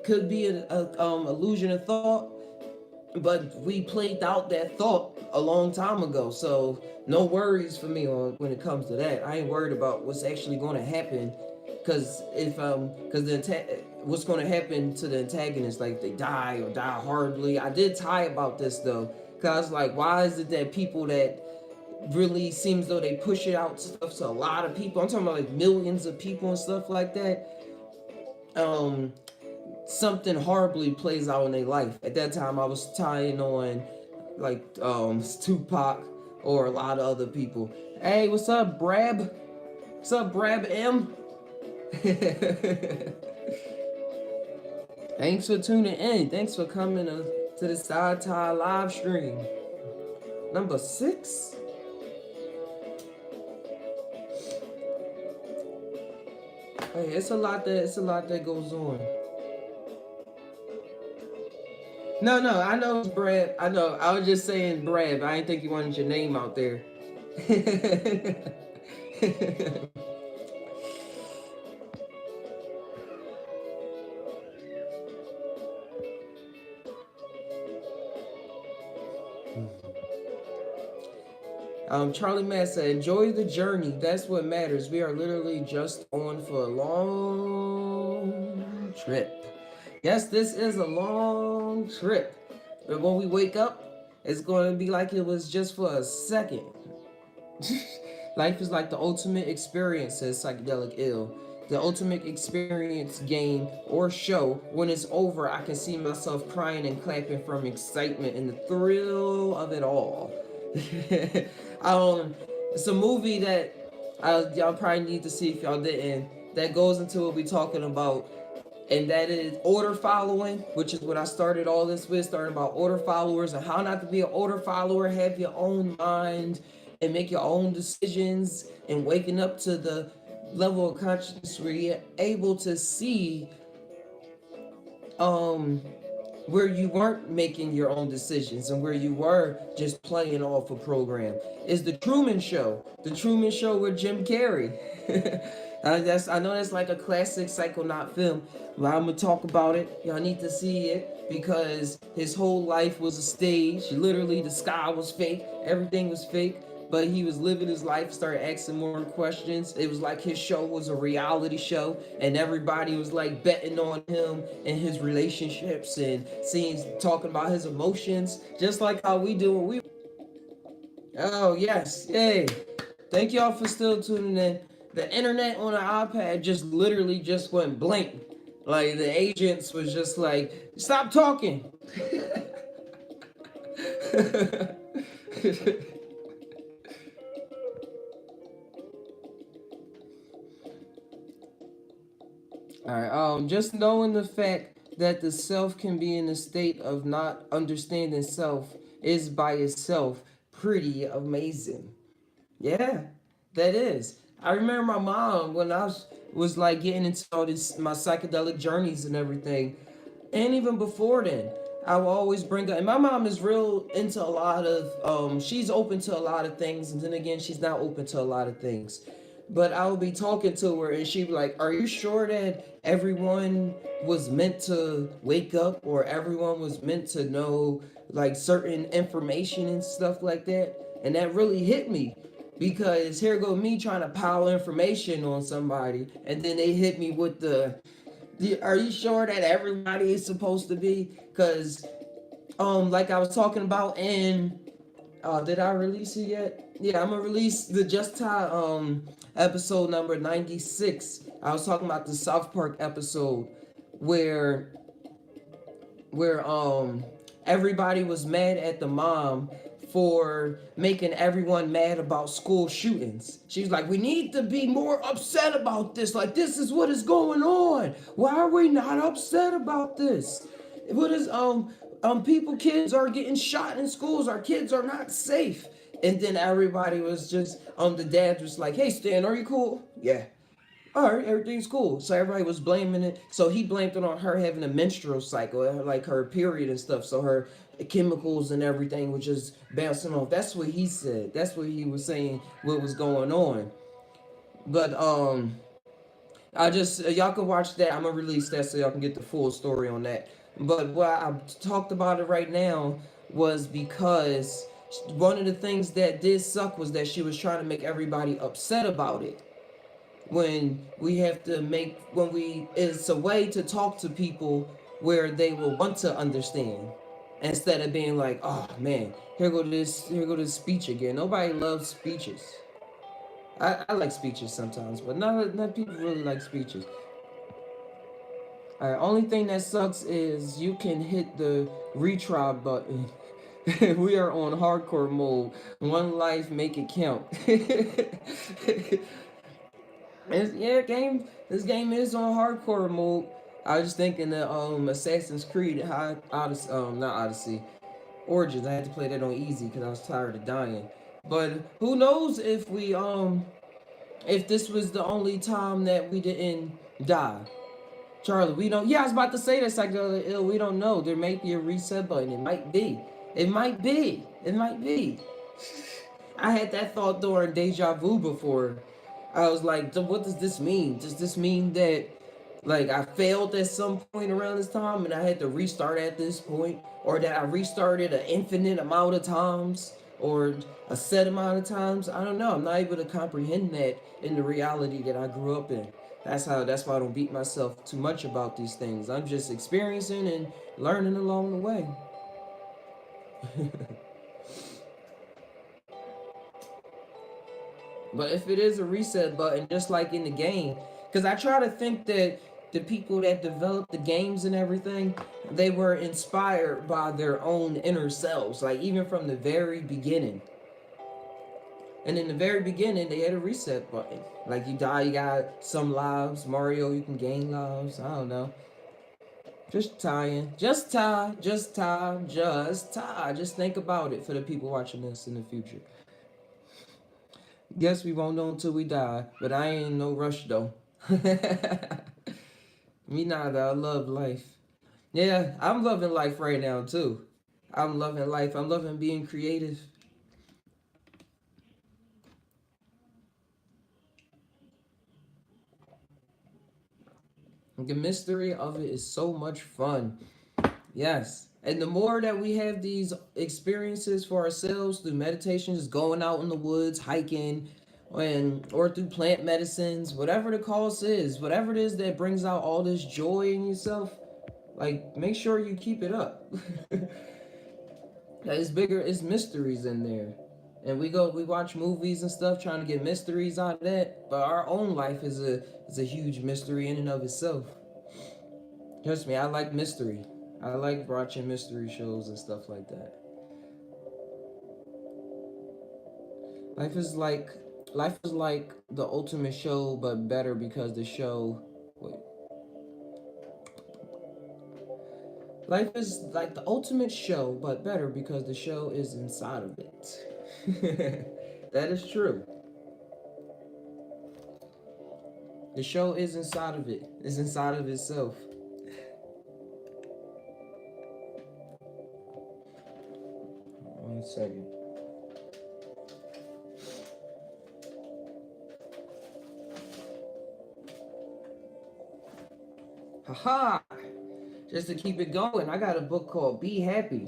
Could be an illusion of thought, but we played out that thought a long time ago. So no worries for me when it comes to that. I ain't worried about what's actually going to happen, because what's going to happen to the antagonist, like they die or die horribly. I did tie about this though, because like, why is it that people that really seems though they push it out stuff to a lot of people, I'm talking about like millions of people and stuff like that, something horribly plays out in their life. At that time I was tying on like Tupac or a lot of other people. Hey, what's up, Brab? What's up, Brab M? Thanks for tuning in. Thanks for coming to the Sci-Fi live stream number 6. Hey, it's a lot that goes on. No, I know it's Brad. I know. I was just saying Brad. I didn't think you wanted your name out there. Charlie Matt said, enjoy the journey. That's what matters. We are literally just on for a long trip. Yes, this is a long trip. But when we wake up, it's going to be like it was just for a second. Life is like the ultimate experience, says Psychedelic Ill. The ultimate experience, game, or show. When it's over, I can see myself crying and clapping from excitement and the thrill of it all. It's a movie that y'all probably need to see if y'all didn't. That goes into what we're talking about, and that is order following, which is what I started all this with, starting about order followers and how not to be an order follower, have your own mind, and make your own decisions, and waking up to the level of consciousness where you're able to see where you weren't making your own decisions and where you were just playing off a program. Is The Truman Show. The Truman Show with Jim Carrey. I know that's like a classic psychonaut film, but I'm gonna talk about it. Y'all need to see it because his whole life was a stage. Literally, the sky was fake. Everything was fake. but he was living his life, started asking more questions. It was like his show was a reality show, and everybody was like betting on him and his relationships and talking about his emotions, just like how we do when we. Oh yes, yay! Thank y'all for still tuning in. The internet on the iPad just literally just went blank. Like the agents was just like, stop talking. Alright, just knowing the fact that the self can be in a state of not understanding self is by itself pretty amazing. Yeah, that is. I remember my mom when I was like getting into all this my psychedelic journeys and everything. And even before then, I will always bring up, and my mom is real into a lot of she's open to a lot of things, and then again she's not open to a lot of things. But I would be talking to her and she'd be like, are you sure that everyone was meant to wake up, or everyone was meant to know like certain information and stuff like that? And that really hit me, because here go me trying to pile information on somebody, and then they hit me with are you sure that everybody is supposed to be? Because like I was talking about in did I release it yet? Yeah, I'm gonna release the Just Tie episode number 96. I was talking about the South Park episode where where everybody was mad at the mom for making everyone mad about school shootings. She was like, we need to be more upset about this. Like, this is what is going on. Why are we not upset about this? What is kids are getting shot in schools. Our kids are not safe. And then everybody was just the dad was like, hey Stan, are you cool? Yeah. All right, everything's cool. So everybody was blaming it. So he blamed it on her having a menstrual cycle, like her period and stuff. So her chemicals and everything was just bouncing off. That's what he said. That's what he was saying. What was going on? But I just y'all can watch that. I'm gonna release that so y'all can get the full story on that. But what I talked about it right now was because one of the things that did suck was that she was trying to make everybody upset about it, when we have to make when we it's a way to talk to people where they will want to understand, instead of being like, oh man, here go this speech again. Nobody loves speeches. I like speeches sometimes, but not people really like speeches. Only thing that sucks is you can hit the retry button. We are on hardcore mode. One life, make it count. This game is on hardcore mode. I was just thinking that Assassin's Creed Odyssey, not Odyssey, Origins. I had to play that on easy because I was tired of dying. But who knows if this was the only time that we didn't die. Charlie, we don't. Yeah, I was about to say this. Like, we don't know. There may be a reset button. It might be. It might be. It might be. I had that thought during Deja Vu before. I was like, what does this mean? Does this mean that, like, I failed at some point around this time and I had to restart at this point? Or that I restarted an infinite amount of times? Or a set amount of times? I don't know. I'm not able to comprehend that in the reality that I grew up in. That's why I don't beat myself too much about these things. I'm just experiencing and learning along the way. But if it is a reset button, just like in the game, because I try to think that the people that developed the games and everything, they were inspired by their own inner selves, like even from the very beginning. And in the very beginning, they had a reset button. Like you die, you got some lives. Mario, you can gain lives. I don't know. Just tying. Just tie. Just tie. Just tie. Just think about it for the people watching this in the future. Guess we won't know until we die, but I ain't in no rush though. Me neither. I love life. Yeah, I'm loving life right now too. I'm loving life. I'm loving being creative. The mystery of it is so much fun. Yes. And the more that we have these experiences for ourselves through meditations, going out in the woods, hiking, or through plant medicines, whatever the cause is, whatever it is that brings out all this joy in yourself, like make sure you keep it up. It's bigger, it's mysteries in there. And we watch movies and stuff trying to get mysteries out of that, but our own life is a huge mystery in and of itself. Trust me, I like mystery. I like watching mystery shows and stuff like that. Life is like life is like the ultimate show, but better because the show. Wait. Life is like the ultimate show, but better because the show is inside of it. That is true. The show is inside of it. It's inside of itself. One second. Haha! Just to keep it going, I got a book called Be Happy.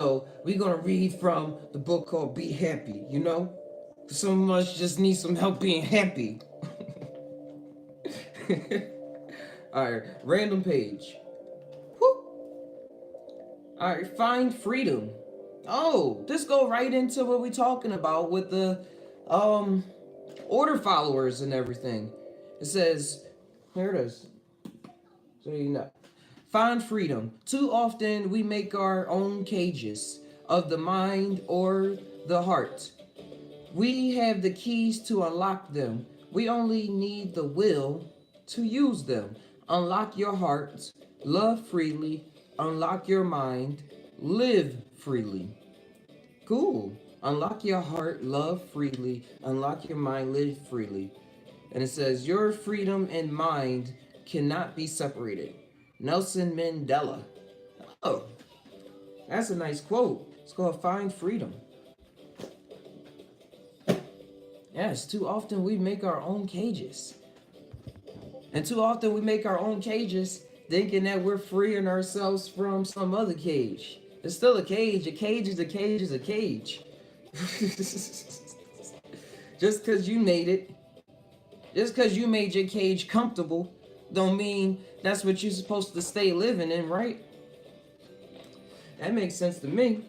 So we're gonna read from the book called Be Happy, you know? Some of us just need some help being happy. Alright, random page. Whoop. Alright, find freedom. Oh, this go right into what we talking about with the order followers and everything. It says, here it is. So you know. Find freedom. Too often we make our own cages of the mind or the heart. We have the keys to unlock them. We only need the will to use them. Unlock your heart, love freely, unlock your mind, live freely. Cool. Unlock your heart, love freely, unlock your mind, live freely. And it says, your freedom and mind cannot be separated. Nelson Mandela. Oh, that's a nice quote. It's called Find Freedom. Yes, too often we make our own cages. And too often we make our own cages thinking that we're freeing ourselves from some other cage. It's still a cage. A cage is a cage is a cage. Just because you made it, just because you made your cage comfortable, don't mean that's what you're supposed to stay living in, right? That makes sense to me.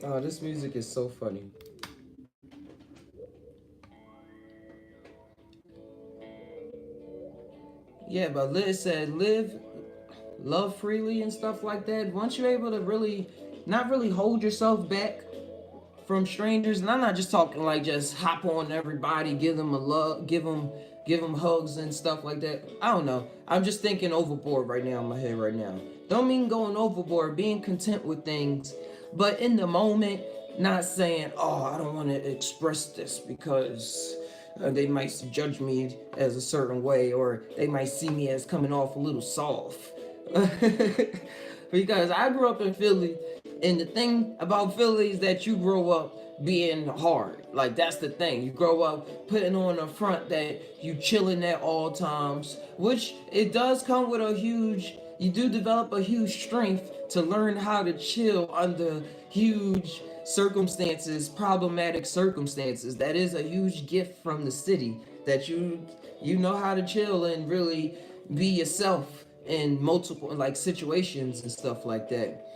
Oh, this music is so funny. Yeah, but it said live, love freely and stuff like that. Once you're able to really, not really hold yourself back from strangers, and I'm not just talking like just hop on everybody, give them a love, give them hugs and stuff like that. I don't know. I'm just thinking overboard right now in my head right now. Don't mean going overboard, being content with things, but in the moment, not saying, oh, I don't want to express this because they might judge me as a certain way, or they might see me as coming off a little soft. Because I grew up in Philly, and the thing about Philly is that you grow up being hard. Like, that's the thing. You grow up putting on a front that you chilling at all times, which it does come with a huge, you do develop a huge strength to learn how to chill under huge circumstances, problematic circumstances. That is a huge gift from the city, that you know how to chill and really be yourself in multiple like situations and stuff like that.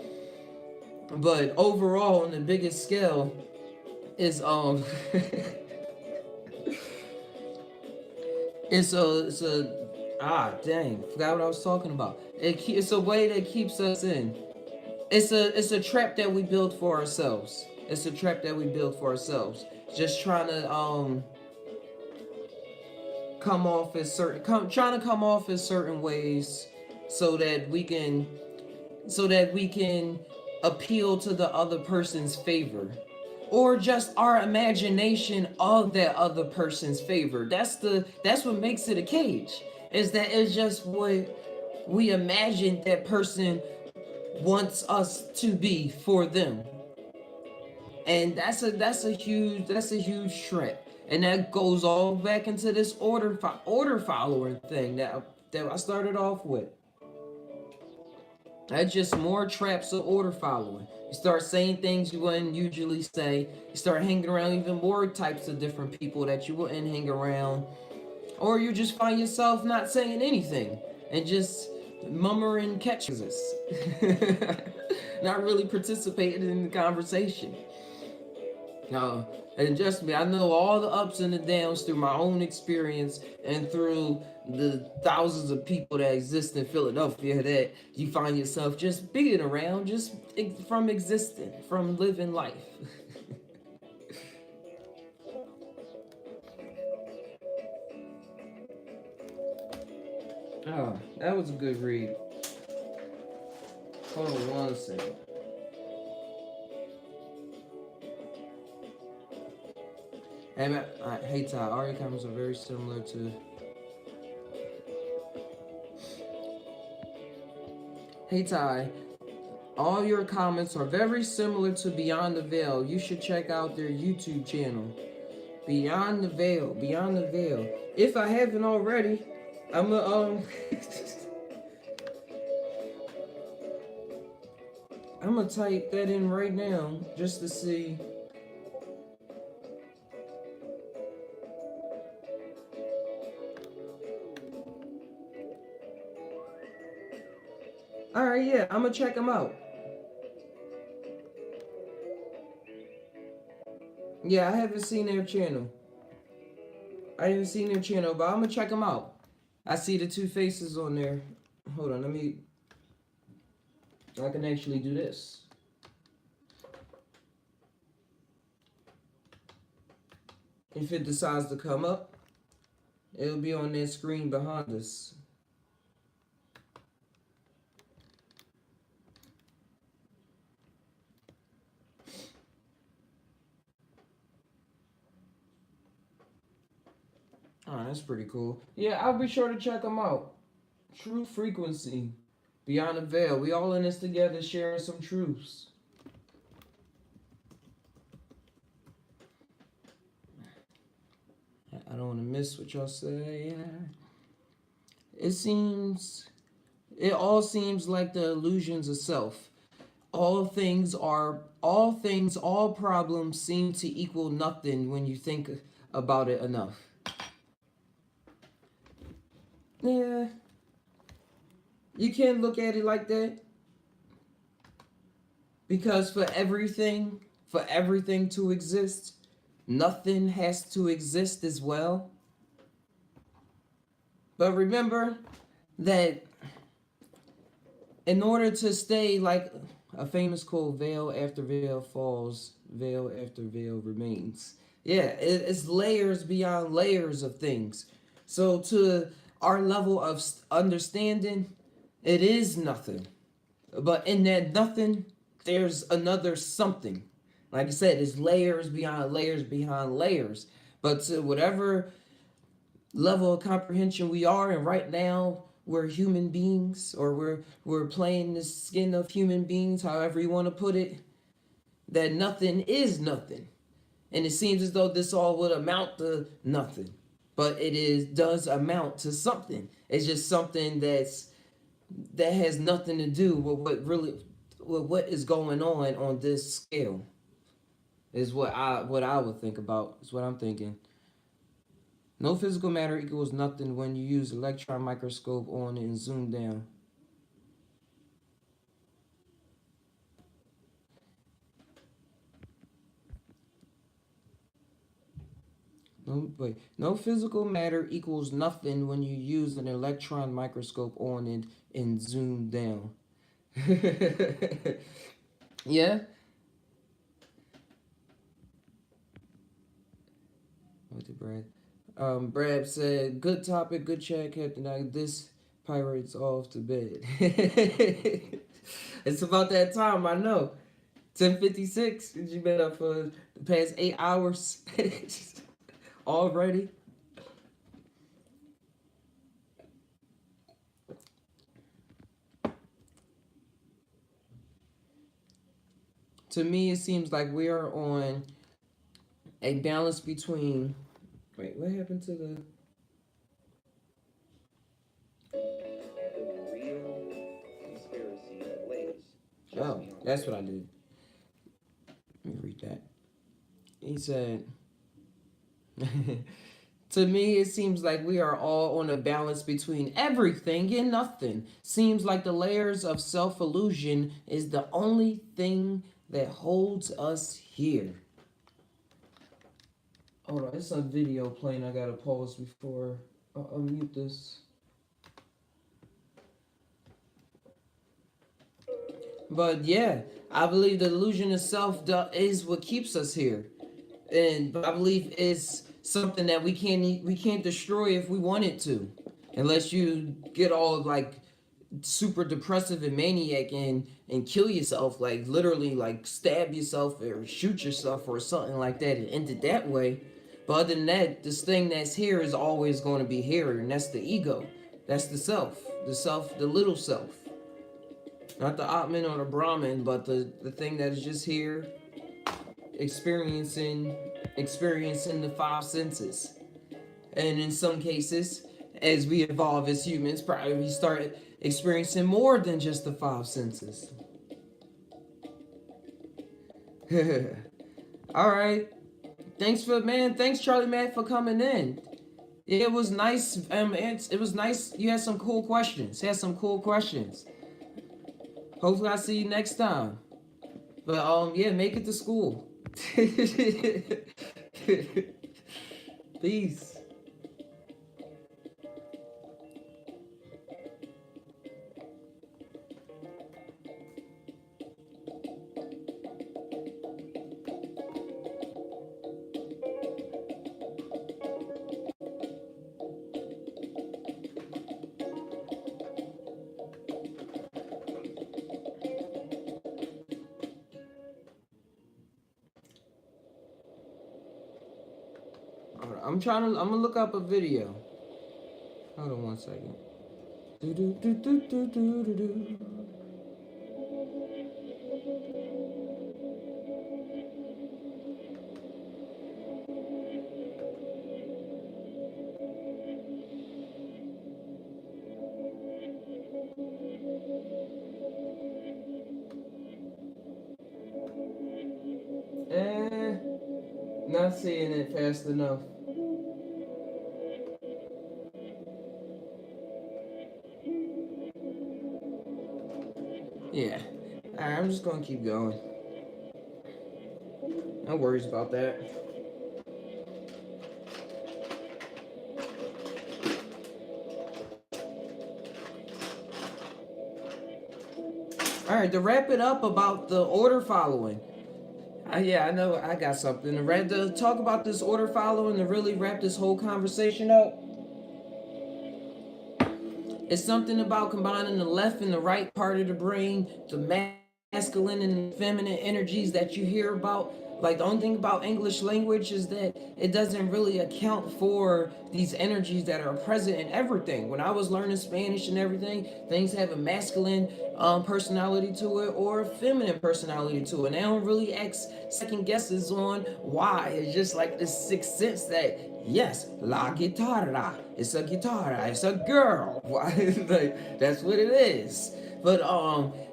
But overall, on the biggest scale, is it's a dang, forgot what I was talking about. It's a way that keeps us in. It's a trap that we build for ourselves. It's a trap that we build for ourselves. Just trying to trying to come off as certain ways so that we can appeal to the other person's favor, or just our imagination of that other person's favor. That's what makes it a cage, is that it's just what we imagine that person wants us to be for them. And that's a huge trap. And that goes all back into this order follower thing that that I started off with. That's just more traps of order following. You start saying things you wouldn't usually say. You start hanging around even more types of different people that you wouldn't hang around. Or you just find yourself not saying anything and just murmuring catchphrases. Not really participating in the conversation. No, and just me, I know all the ups and the downs through my own experience and through the thousands of people that exist in Philadelphia that you find yourself just being around, just from existing, from living life. Oh, that was a good read. Hold on 1 second. Hey Ty, all your comments are very similar to... Hey Ty, all your comments are very similar to Beyond the Veil. You should check out their YouTube channel. Beyond the Veil, Beyond the Veil. If I haven't already, I'm gonna I'm gonna type that in right now just to see. Alright, yeah, I'm gonna check them out. Yeah, I haven't seen their channel. I haven't seen their channel, but I'm gonna check them out. I see the two faces on there. Hold on, I can actually do this. If it decides to come up, it'll be on that screen behind us. Oh, that's pretty cool. Yeah, I'll be sure to check them out. True Frequency. Beyond the Veil. We all in this together sharing some truths. I don't want to miss what y'all say. It all seems like the illusions of self. All problems seem to equal nothing when you think about it enough. Yeah. You can't look at it like that. Because for everything to exist, nothing has to exist as well. But remember that in order to stay, like a famous quote, veil after veil falls, veil after veil remains. Yeah, it's layers beyond layers of things. So to our level of understanding, it is nothing. But in that nothing, there's another something. Like I said, it's layers beyond layers beyond layers. But to whatever level of comprehension we are, and right now we're human beings, or we're playing the skin of human beings, however you want to put it, that nothing is nothing. And it seems as though this all would amount to nothing. But does amount to something. It's just something that has nothing to do with what is going on this scale. Is what I would think about. Is what I'm thinking. No physical matter equals nothing when you use electron microscope on it and zoom down. No physical matter equals nothing when you use an electron microscope on it and zoom down. Yeah? What did Brad? Brad said, good topic, good chat, Captain. This pirate's off to bed. It's about that time, I know. 10:56. You been up for the past 8 hours already? To me, it seems like we are on a balance between... Wait, what happened to the... That's what I did. Let me read that. He said, to me, it seems like we are all on a balance between everything and nothing. Seems like the layers of self illusion is the only thing that holds us here. Hold on, it's a video playing. I gotta pause before I unmute this. But yeah, I believe the illusion itself is what keeps us here, and I believe it's something that we can't destroy if we wanted to, unless you get all like super depressive and maniac and kill yourself, like literally like stab yourself or shoot yourself or something like that and end it that way. But other than that, this thing that's here is always going to be here, and that's the ego. That's the self, the little self. Not the Atman or the Brahman, but the thing that is just here experiencing the five senses. And in some cases, as we evolve as humans, probably we start experiencing more than just the five senses. All right. Thanks Charlie man for coming in. It was nice. It was nice. You had some cool questions. Hopefully I see you next time. But yeah, make it to school. Peace. I'm gonna look up a video. Hold on one second. Do do do do do do do do. Not seeing it fast enough. Yeah. Alright, I'm just gonna keep going. No worries about that. Alright, to wrap it up about the order following. Yeah, I know I got something to talk about this order following to really wrap this whole conversation up. It's something about combining the left and the right part of the brain, the masculine and feminine energies that you hear about. Like the only thing about English language is that it doesn't really account for these energies that are present in everything. When I was learning Spanish and everything, things have a masculine personality to it or a feminine personality to it. And they don't really ask second guesses on why. It's just like this sixth sense that yes, la guitarra, it's a guitarra, it's a girl. Like, that's what it is. But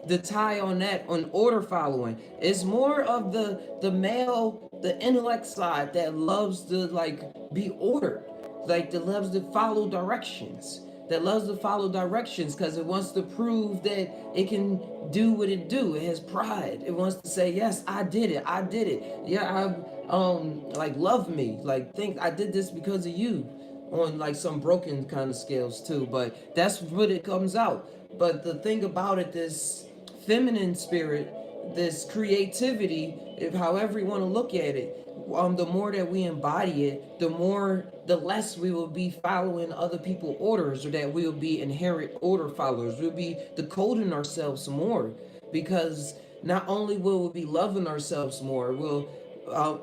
the tie on that on order following is more of the male, the intellect side that loves to like be ordered, like that loves to follow directions, because it wants to prove that it can do what it do. It has pride. It wants to say, yes, I did it. Yeah, like love me, like think I did this because of you, on like some broken kind of scales too. But that's what it comes out. But the thing about it, this feminine spirit, this creativity, if however you want to look at it, the more that we embody it, the less we will be following other people's orders, or that we will be inherent order followers. We'll be decoding ourselves more, because not only will we be loving ourselves more, we'll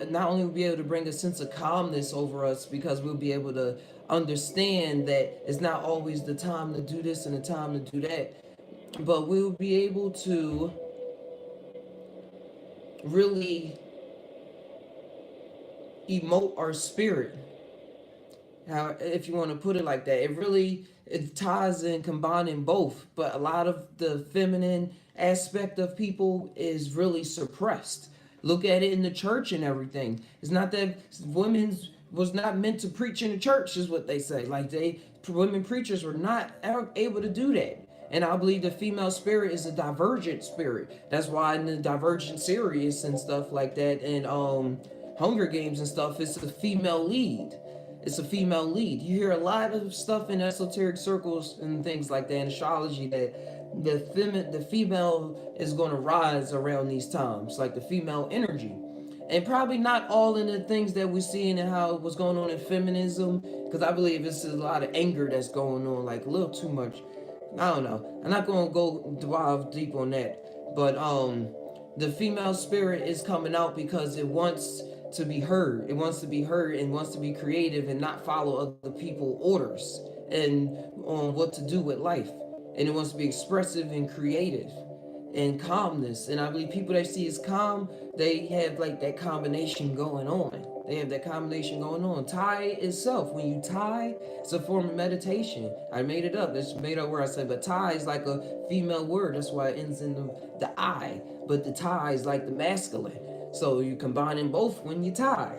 not only will be able to bring a sense of calmness over us, because we'll be able to understand that it's not always the time to do this and the time to do that, but we'll be able to really emote our spirit how, if you want to put it like that. It ties in combining both, but a lot of the feminine aspect of people is really suppressed. Look at it in the church and everything. It's not that women was not meant to preach in the church, is what they say. Like women preachers were not able to do that. And I believe the female spirit is a divergent spirit. That's why in the Divergent series and stuff like that, and Hunger Games and stuff, it's a female lead. It's a female lead. You hear a lot of stuff in esoteric circles and things like that in astrology that the female is going to rise around these times, like the female energy. And probably not all in the things that we're seeing and how what's going on in feminism, because I believe it's a lot of anger that's going on, like a little too much. I don't know. I'm not going to go dive deep on that, but the female spirit is coming out because it wants to be heard. It wants to be heard and wants to be creative and not follow other people's orders and on what to do with life. And it wants to be expressive and creative and calmness. And I believe people that see as calm, they have like that combination going on. They have that combination going on. Tai itself, when you Tai, it's a form of meditation. I made it up. It's made up where I said, but Tai is like a female word. That's why it ends in the I. But the Tai is like the masculine. So you combine them both when you Tai.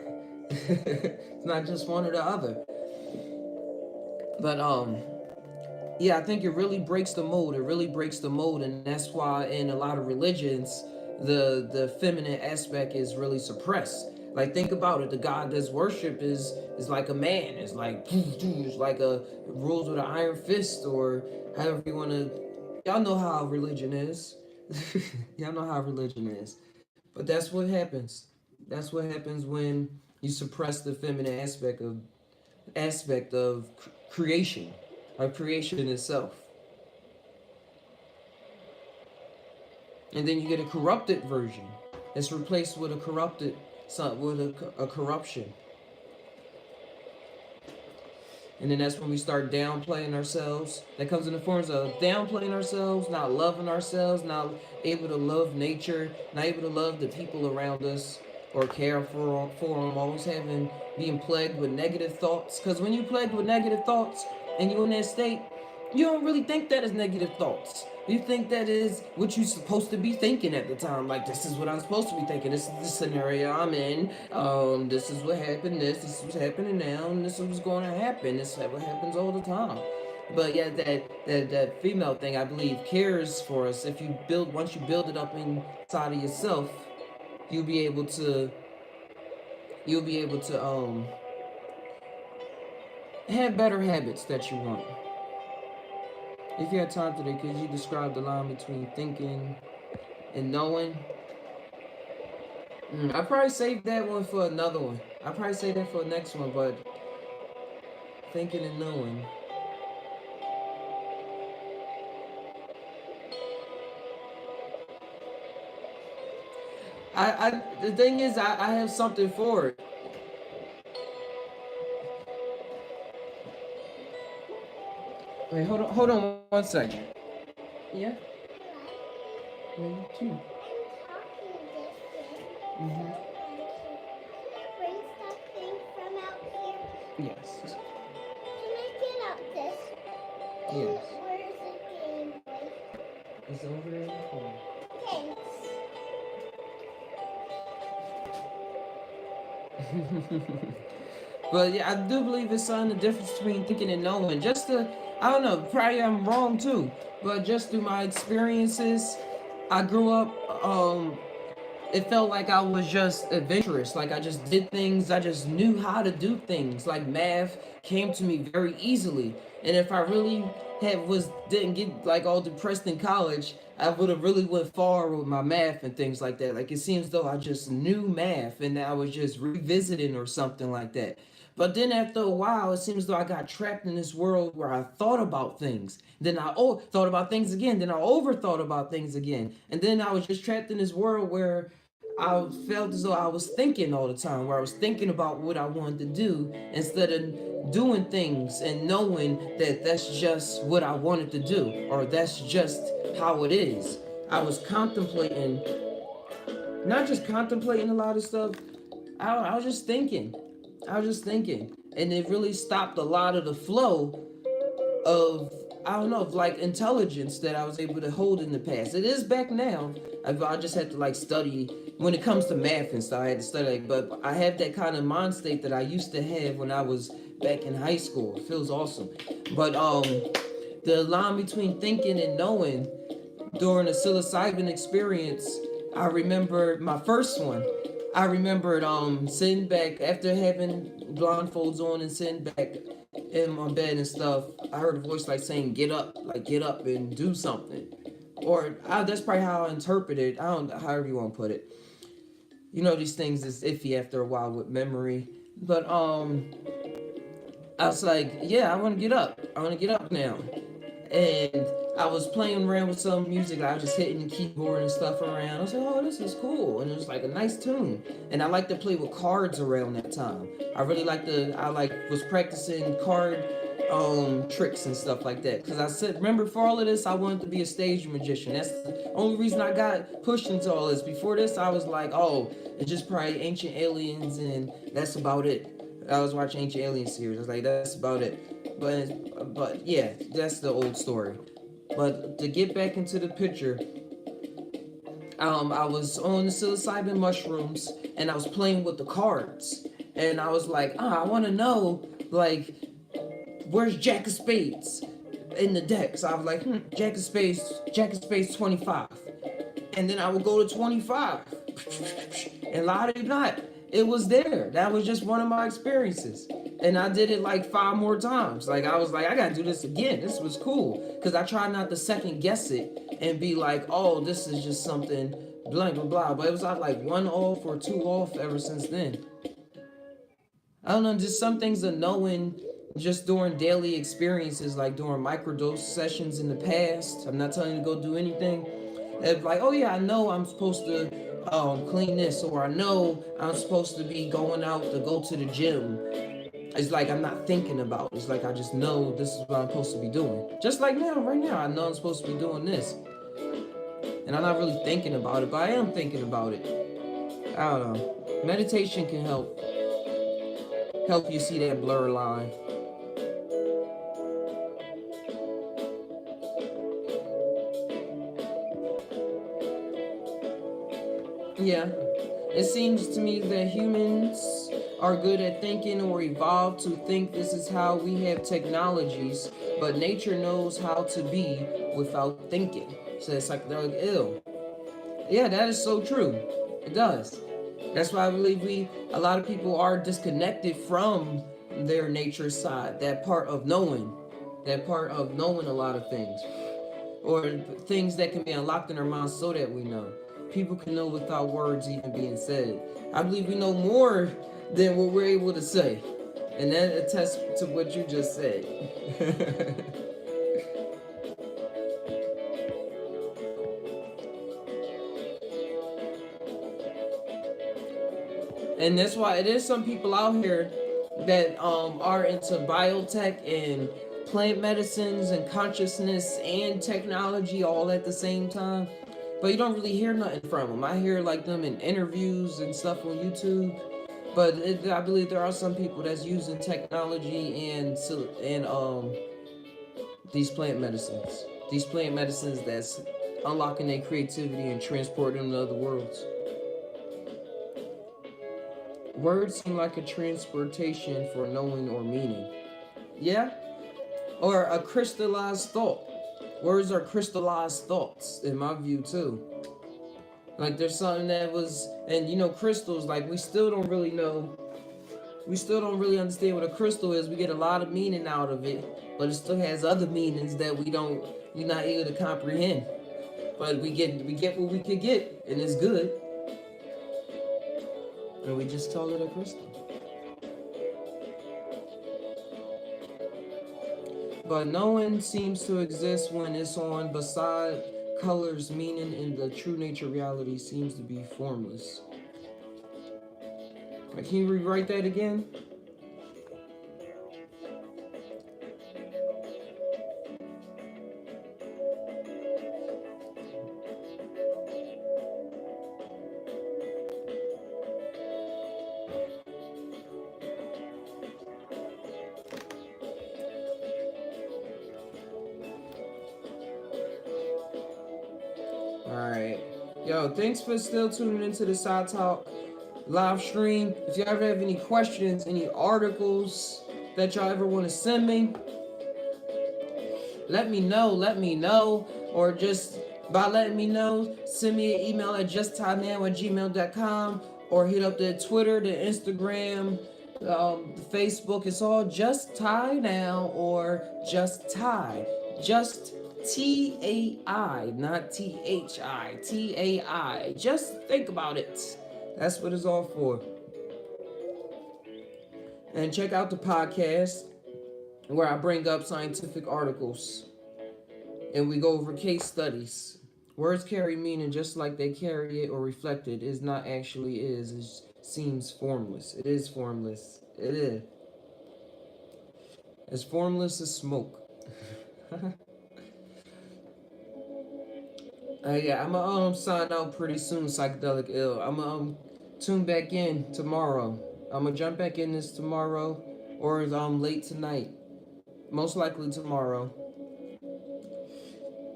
It's not just one or the other. But yeah, I think it really breaks the mold. It really breaks the mold, and that's why in a lot of religions, the feminine aspect is really suppressed. Like, think about it. The God that's worshipped is like a man. It's like a rules with an iron fist, or however you want to. Y'all know how religion is. Y'all know how religion is. But that's what happens. That's what happens when you suppress the feminine aspect of creation, of creation itself. And then you get a corrupted version. It's replaced with a corrupted, with a corruption. And then that's when we start downplaying ourselves. That comes in the forms of downplaying ourselves, not loving ourselves, not able to love nature, not able to love the people around us or care for them, always being plagued with negative thoughts. Because when you're plagued with negative thoughts and you're in that state, you don't really think that is negative thoughts. You think that is what you're supposed to be thinking at the time. Like, this is what I'm supposed to be thinking. This is the scenario I'm in. This is what happened. This is what's happening now. And this is what's going to happen. This is what happens all the time. But yeah, that female thing, I believe, cares for us. Once you build it up inside of yourself, you'll be able to have better habits that you want. If you had time today, could you describe the line between thinking and knowing? I'd probably save that one for another one. I'd probably save that for the next one, but thinking and knowing. The thing is, I have something for it. Wait, hold on 1 second. Yeah? Yeah, you too. Mm-hmm. Bring something from out here. Yes. Can I get out this? Yes. Where's the Game Boy? It's over there in the corner. Thanks. But yeah, I do believe it's the difference between thinking and knowing. I don't know, probably I'm wrong too, but just through my experiences, I grew up, it felt like I was just adventurous. Like, I just did things, I just knew how to do things. Like, math came to me very easily. And if I really didn't get like all depressed in college, I would have really went far with my math and things like that. Like, it seems though I just knew math and I was just revisiting or something like that. But then after a while, it seems though I got trapped in this world where I thought about things. Then I thought about things again. Then I overthought about things again. And then I was just trapped in this world where I felt as though I was thinking all the time, where I was thinking about what I wanted to do instead of doing things and knowing that that's just what I wanted to do, or that's just how it is. I was contemplating, not just contemplating a lot of stuff, I was just thinking. And it really stopped a lot of the flow of, I don't know, of like intelligence that I was able to hold in the past. It is back now. I just had to like study when it comes to math and stuff. I had to study, but I have that kind of mind state that I used to have when I was back in high school. It feels awesome. But the line between thinking and knowing during the psilocybin experience, I remember my first one. I remembered sitting back after having blindfolds on and sitting back in my bed and stuff. I heard a voice like saying, "Get up, like get up and do something." Or that's probably how I interpret it. I don't, however you want to put it. You know, these things is iffy after a while with memory. But I was like, yeah, I want to get up. I want to get up now. And I was playing around with some music. I was just hitting the keyboard and stuff around. I was like, oh, this is cool. And it was like a nice tune. And I like to play with cards around that time. I really was practicing card tricks and stuff like that. Because I said, remember, for all of this, I wanted to be a stage magician. That's the only reason I got pushed into all this. Before this, I was like, oh, it's just probably ancient aliens and that's about it. I was watching Ancient Alien series. I was like, that's about it. But yeah, that's the old story. But to get back into the picture, I was on the psilocybin mushrooms and I was playing with the cards. And I was like, I want to know, like, where's Jack of Spades in the deck? So I was like, Jack of Spades 25. And then I would go to 25. And lie to you not, it was there. That was just one of my experiences. And I did it like 5 more times. Like, I was like, I gotta do this again. This was cool. Because I tried not to second guess it and be like, oh, this is just something blah, blah, blah. But it was like 1 off or 2 off ever since then. I don't know, just some things of knowing just during daily experiences, like during microdose sessions in the past. I'm not telling you to go do anything. It's like, oh yeah, I know I'm supposed to clean this, or I know I'm supposed to be going out to go to the gym. It's like I'm not thinking about it. It's like I just know this is what I'm supposed to be doing. Just like now, right now, I know I'm supposed to be doing this. And I'm not really thinking about it, but I am thinking about it. I don't know. Meditation can help you see that blur line. Yeah. It seems to me that humans are good at thinking or evolved to think this is how we have technologies, but nature knows how to be without thinking. So it's like they're like, ew. Yeah, that is so true. It does. That's why I believe a lot of people are disconnected from their nature side, that part of knowing a lot of things, or things that can be unlocked in our minds so that we know. People can know without words even being said. I believe we know more than what we're able to say. And that attests to what you just said. And that's why there's some people out here that are into biotech and plant medicines and consciousness and technology all at the same time. But you don't really hear nothing from them. I hear like them in interviews and stuff on YouTube. But I believe there are some people that's using technology and these plant medicines. These plant medicines that's unlocking their creativity and transporting them to other worlds. Words seem like a transportation for knowing or meaning. Yeah? Or a crystallized thought. Words are crystallized thoughts, in my view, too. Like, there's something that was, and you know, crystals, like, we still don't really understand what a crystal is. We get a lot of meaning out of it, but it still has other meanings that we're not able to comprehend. But we get what we could get, and it's good. And we just call it a crystal. But knowing seems to exist when it's on beside colors, meaning in the true nature reality seems to be formless. Can you rewrite that again? Alright. Yo, thanks for still tuning into the Side Talk live stream. If you ever have any questions, any articles that y'all ever want to send me, let me know. Or just by letting me know, send me an email at justtinow@gmail.com, or hit up the Twitter, the Instagram, the Facebook. It's all Just Ty Now or Just Ty. Just TAI, not THI. TAI. Just think about it. That's what it's all for. And check out the podcast where I bring up scientific articles and we go over case studies. Words carry meaning just like they carry it or reflect it. Is not actually is. It seems formless. It is formless. It is. As formless as smoke. Yeah, I'm gonna sign out pretty soon, Psychedelic Ill. I'm gonna tune back in tomorrow. I'm gonna jump back in this tomorrow or late tonight. Most likely tomorrow.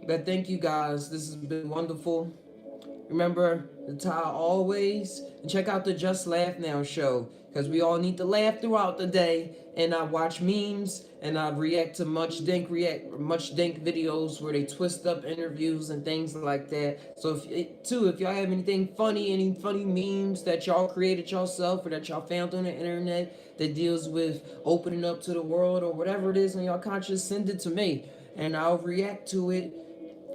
But thank you guys. This has been wonderful. Remember the Ty always, and check out the Just Laugh Now show, because we all need to laugh throughout the day. And I watch memes and I react to Much Dink videos where they twist up interviews and things like that. So if y'all have anything funny, any funny memes that y'all created yourself or that y'all found on the internet that deals with opening up to the world or whatever it is on your conscience, send it to me and I'll react to it.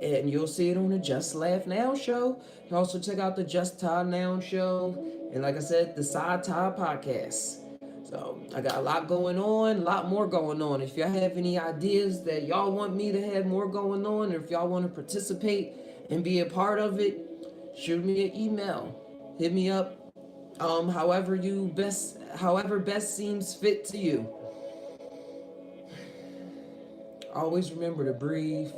And you'll see it on the Just Laugh Now show. You can also check out the Just Ty Now show. And like I said, the Side Ty podcast. So I got a lot going on, a lot more going on. If y'all have any ideas that y'all want me to have more going on, or if y'all want to participate and be a part of it, shoot me an email. Hit me up. However best seems fit to you. Always remember to breathe.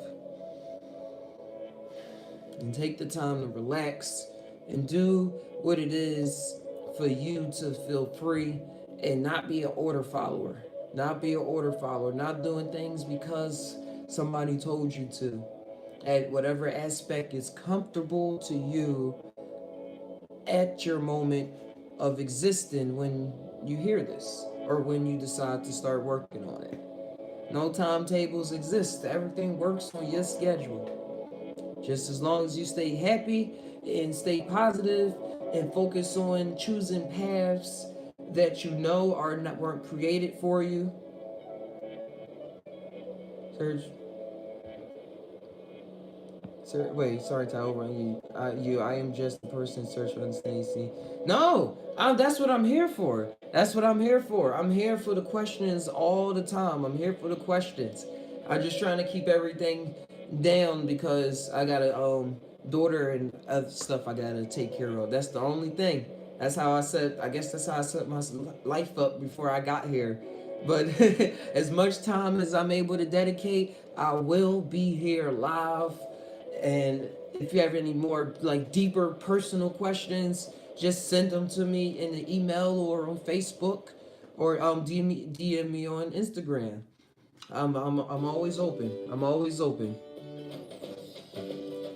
And take the time to relax and do what it is for you to feel free and not be an order follower. Not doing things because somebody told you to. At whatever aspect is comfortable to you at your moment of existing when you hear this or when you decide to start working on it. No timetables exist. Everything works on your schedule. Just as long as you stay happy and stay positive and focus on choosing paths that you know weren't created for you. Sorry, Ty, over on you. I am just a person search for Stacy. No, that's what I'm here for. I'm here for the questions all the time. I'm here for the questions. I'm just trying to keep everything down because I got a daughter and other stuff I gotta take care of. That's the only thing. That's how I set my life up before I got here. But as much time as I'm able to dedicate, I will be here live. And if you have any more deeper personal questions, just send them to me in the email or on Facebook or DM me on Instagram. I'm always open.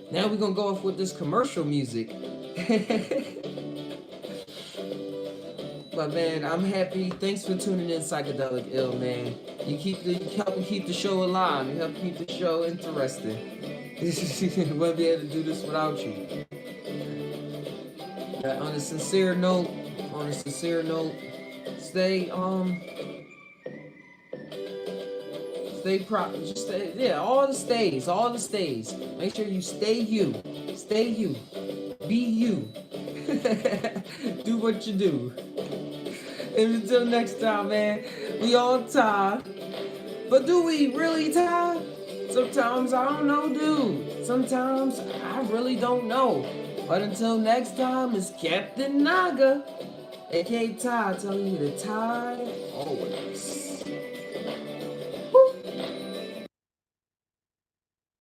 Now we're gonna go off with this commercial music. But man, I'm happy. Thanks for tuning in, Psychedelic Ill, man. You help me keep the show alive. You help keep the show interesting. Wouldn't be able to do this without you. On a sincere note, stay all the stays. Make sure you stay you, be you. Do what you do. And until next time, man, we all tired. But do we really tired? Sometimes I don't know, dude. Sometimes I really don't know. But until next time, it's Captain Naga, aka Ty, telling you to tie always.